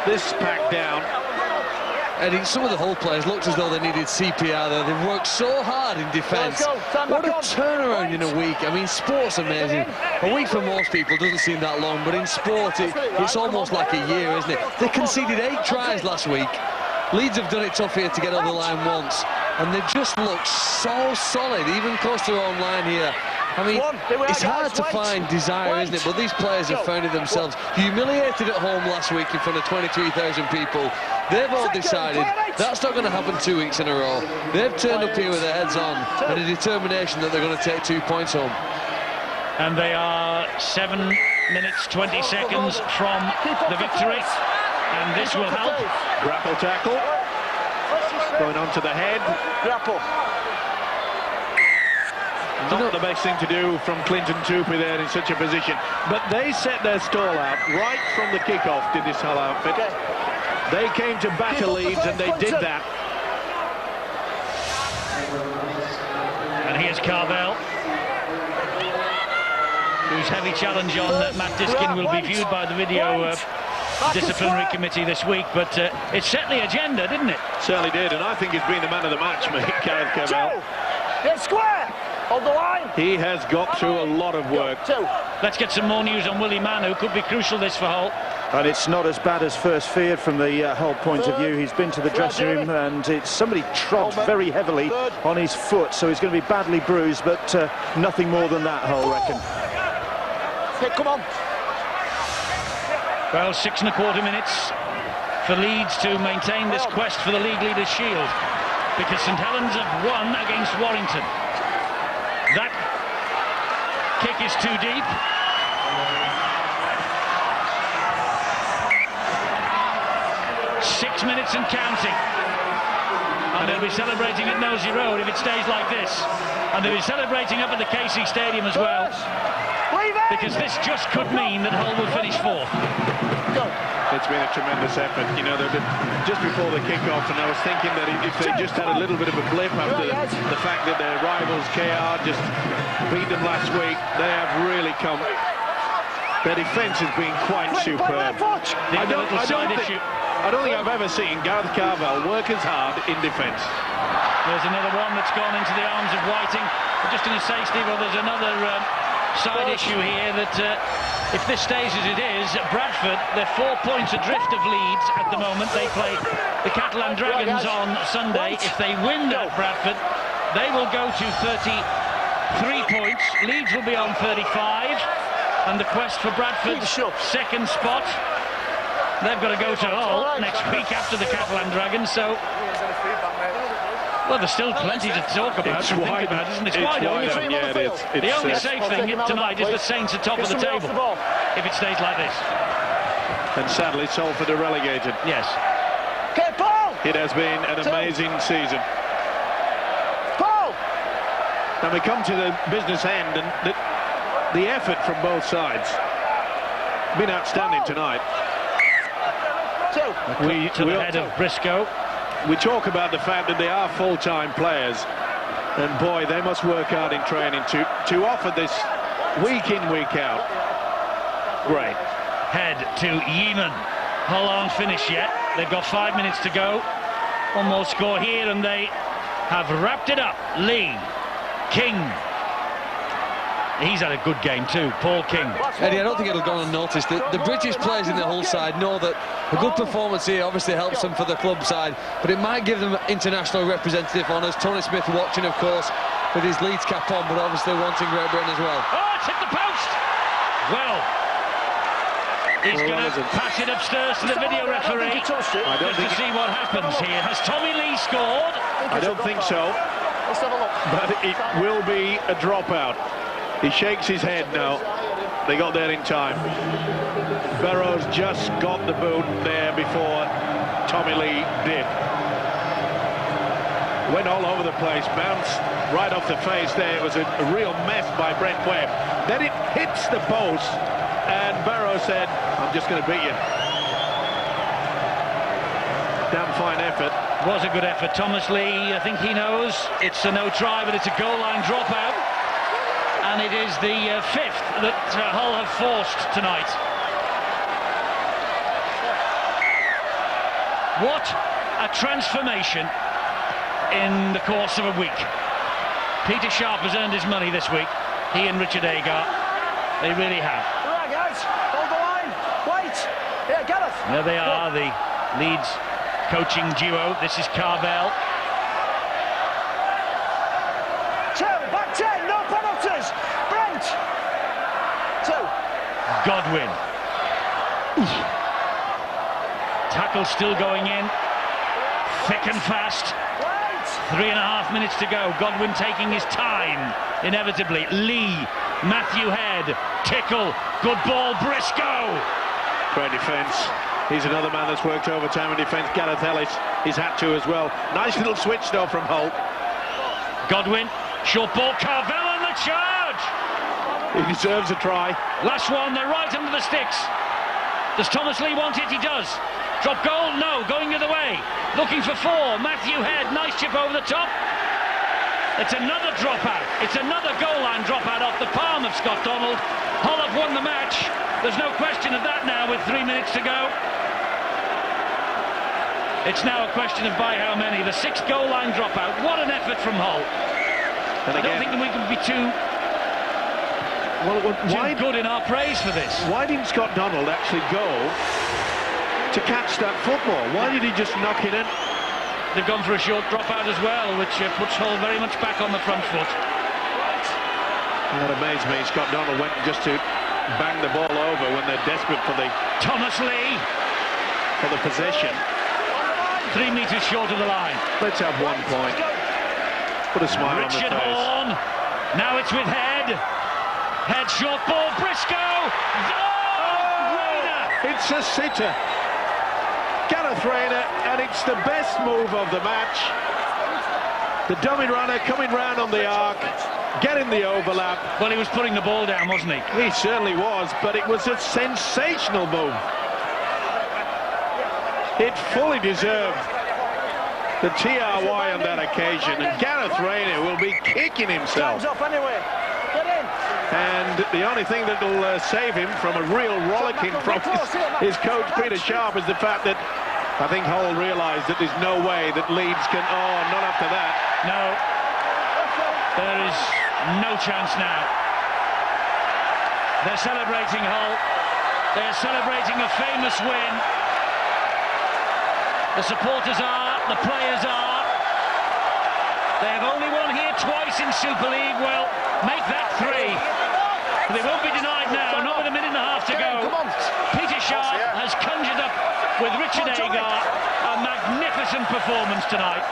this pack down. Eddie, some of the Hull players looked as though they needed CPR there. They've worked so hard in defence. What a turnaround in a week. I mean, sport's amazing. A week for most people doesn't seem that long, but in sport, it's almost like a year, isn't it? They conceded 8 tries last week. Leeds have done it tough here to get over the line once, and they just look so solid, even close to their own line here. I mean, it's hard to find desire, isn't it? But these players have found it themselves. Humiliated at home last week in front of 23,000 people. They've all decided that's not going to happen 2 weeks in a row. They've turned up here with their heads on and a determination that they're going to take 2 points home. And they are 7 minutes 20 seconds from the victory, and this will help. Grapple tackle. Going on to the head. Grapple. Not the best thing to do from Clinton Tupy there in such a position. But they set their stall out right from the kickoff, did this Hull outfit. Okay. They came to batter Leeds and they did that. And here's Carvel, whose heavy challenge on Matt Diskin will be viewed by the video disciplinary committee this week, but it set the agenda, didn't it? Certainly did, and I think he's been the man of the match, mate, Gareth Cavell. Get square. Hold the line. He has got through a lot of work. Let's get some more news on Willie Manu. Could be crucial this for Hull. And it's not as bad as first feared from the Hull point of view. He's been to the dressing room and it's somebody trod very heavily on his foot, so he's going to be badly bruised, but nothing more than that, Hull reckon. Okay, come on. Well, 6 1/4 minutes for Leeds to maintain this quest for the League Leaders' Shield, because St Helens have won against Warrington. That kick is too deep. Six minutes and counting. And they'll be celebrating at Nosey Road if it stays like this. And they'll be celebrating up at the KC Stadium as well, because this just could mean that Hull will finish 4th. It's been a tremendous effort. You know, just before the kick-off, and I was thinking that if they just had a little bit of a blip after the fact that their rivals KR just beat them last week, they have really come. Their defence has been quite superb. I don't think I've ever seen Gareth Cavell work as hard in defence. There's another one that's gone into the arms of Whiting. I'm just going to say, Steve, well, there's another side issue here that if this stays as it is, Bradford, they're 4 points adrift of Leeds at the moment. They play the Catalan Dragons on Sunday. If they win at Bradford, they will go to 33 points. Leeds will be on 35, and the quest for Bradford's second spot, they've got to go to Hull next week after the Catalan Dragons, so... Well, there's still plenty to talk about. It's wide, isn't it? It's wide open. Yeah, it is. The only safe thing tonight is the Saints are top of the table, if it stays like this. And sadly, Salford are relegated. Yes. Okay, Paul! It has been an amazing season. Paul! And we come to the business end, and the effort from both sides been outstanding tonight. We to the head of Briscoe. We talk about the fact that they are full-time players, and boy, they must work hard in training to offer this week in, week out. Great. Head to Yeeman. Hull aren't finished yet. They've got 5 minutes to go. One more score here, and they have wrapped it up. Lee, King. He's had a good game too, Paul King. Eddie, I don't think it'll go unnoticed. The British players in the Hull side know that a good performance here obviously helps them for the club side, but it might give them international representative honours. Tony Smith watching, of course, with his Leeds cap on, but obviously wanting Great Britain as well. Oh, it's hit the post! Well, he's going to pass it upstairs to the video referee just to see what happens here. Has Tommy Lee scored? I don't think so, but it will be a dropout. He shakes his head now. They got there in time. Burrows just got the boot there before Tommy Lee did. Went all over the place, bounced right off the face there. It was a real mess by Brent Webb. Then it hits the post, and Burrows said, I'm just going to beat you. Damn fine effort. Was a good effort. Thomas Lee, I think he knows it's a no try, but it's a goal line dropout. And it is the fifth that Hull have forced tonight. What a transformation in the course of a week. Peter Sharp has earned his money this week. He and Richard Agar, they really have. All right, guys, hold the line. Wait. Here, Gareth. There they are, the Leeds coaching duo. This is Carvel. Back 10, no penalties. Brent. 2. Godwin. Tackle still going in. Thick and fast. 3.5 minutes to go. Godwin taking his time, inevitably. Lee, Matthew Head, Tickle, good ball, Briscoe. Great defence. He's another man that's worked overtime in defence. Gareth Ellis, he's had to as well. Nice little switch though from Hull. Godwin, short ball, Carvel on the charge. He deserves a try. Last one, they're right under the sticks. Does Thomas Lee want it? He does. Drop goal? No, going the other way. Looking for 4, Matthew Head, nice chip over the top. It's another dropout. It's another goal line dropout off the palm of Scott Donald. Hull have won the match. There's no question of that now with 3 minutes to go. It's now a question of by how many. The 6th goal line dropout. What an effort from Hull. And I don't think that we can be too good in our praise for this. Why didn't Scott Donald actually go to catch that football? Why did he just knock it in? They've gone for a short dropout as well, which puts Hull very much back on the front foot. That amazed me. Scott Donald went just to bang the ball over when they're desperate for the Thomas Lee. For the possession. 3 metres short of the line. Let's have 1 point. Put a smile Richard on the face. Horn. Now it's with Head. Head short ball. Briscoe. Oh, Rayner. It's a sitter. Gareth Rayner, and it's the best move of the match. The dummy runner coming round on the arc, getting the overlap. Well, he was putting the ball down, wasn't he? He certainly was, but it was a sensational move. It fully deserved the TRY on that occasion, and Gareth Rayner will be kicking himself. Time's up anyway. Get in. And the only thing that will save him from a real rollicking from his coach Peter Sharp is the fact that I think Hull realised that there's no way that Leeds can... Oh, not after that. No. There is no chance now. They're celebrating Hull. They're celebrating a famous win. The supporters are, the players are. They have only won here twice in Super League. Well, make that 3. They won't be denied now, not with a minute and a half to go. Peter Sharp has conjured up with Richard Agar a magnificent performance tonight.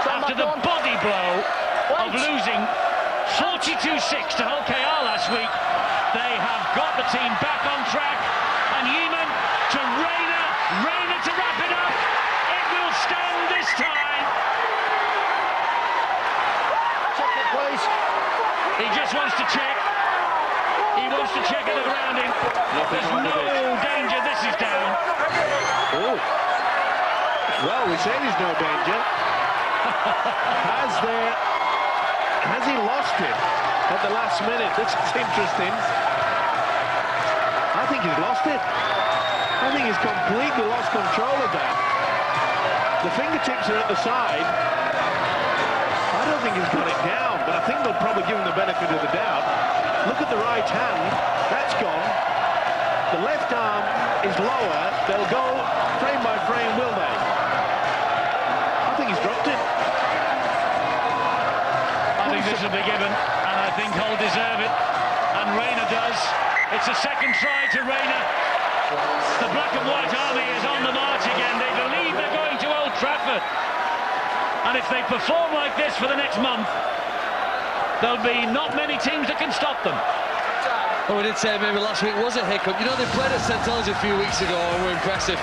After the body blow of losing 42-6 to Hull KR last week, they have got the team back on track. And Yeaman to Rayner, Rayner to wrap it up. It will stand this time. He just wants to check. He wants to check at the grounding. There's no danger. This is down. Oh. Well, we say there's no danger. Has he lost it at the last minute? This is interesting. I think he's lost it. I think he's completely lost control of that. The fingertips are at the side. I don't think he's got it down, but I think they'll probably give him the benefit of the doubt. Look at the right hand. That's gone. The left arm is lower. They'll go frame by frame, will they? I think he's dropped it. I think this will be given, and I think Hull deserve it, and Rayner does. It's a second try to Rayner. The black and white army is on the march again. They believe they're going to Old Trafford, and if they perform like this for the next month, there'll be not many teams that can stop them. Well, we did say maybe last week was a hiccup. You know, they played at St Helens a few weeks ago and were impressive.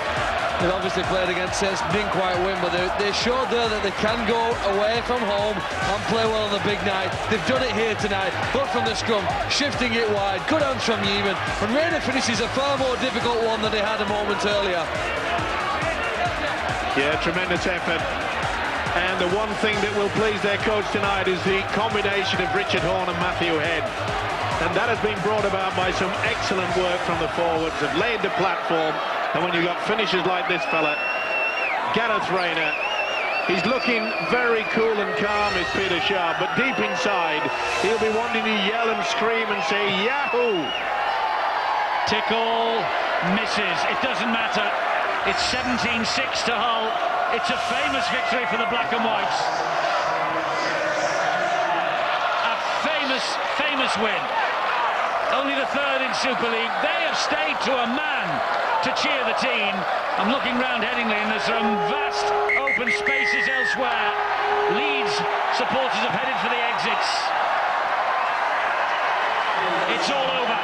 They've obviously played against Saints, didn't quite win, but they showed there that they can go away from home and play well on the big night. They've done it here tonight, but from the scrum, shifting it wide, good hands from Yeaman, and Rayner finishes a far more difficult one than they had a moment earlier. Yeah, tremendous effort. And the one thing that will please their coach tonight is the combination of Richard Horn and Matthew Head. And that has been brought about by some excellent work from the forwards. Have laid the platform. And when you've got finishers like this fella, Gareth Rayner, he's looking very cool and calm, is Peter Sharp. But deep inside, he'll be wanting to yell and scream and say, Yahoo! Tickle misses. It doesn't matter. It's 17-6 to Hull. It's a famous victory for the black and whites. A famous win. Only the 3rd in Super League. They have stayed to a man to cheer the team. I'm looking round Headingley and there's some vast open spaces elsewhere. Leeds supporters have headed for the exits. It's all over.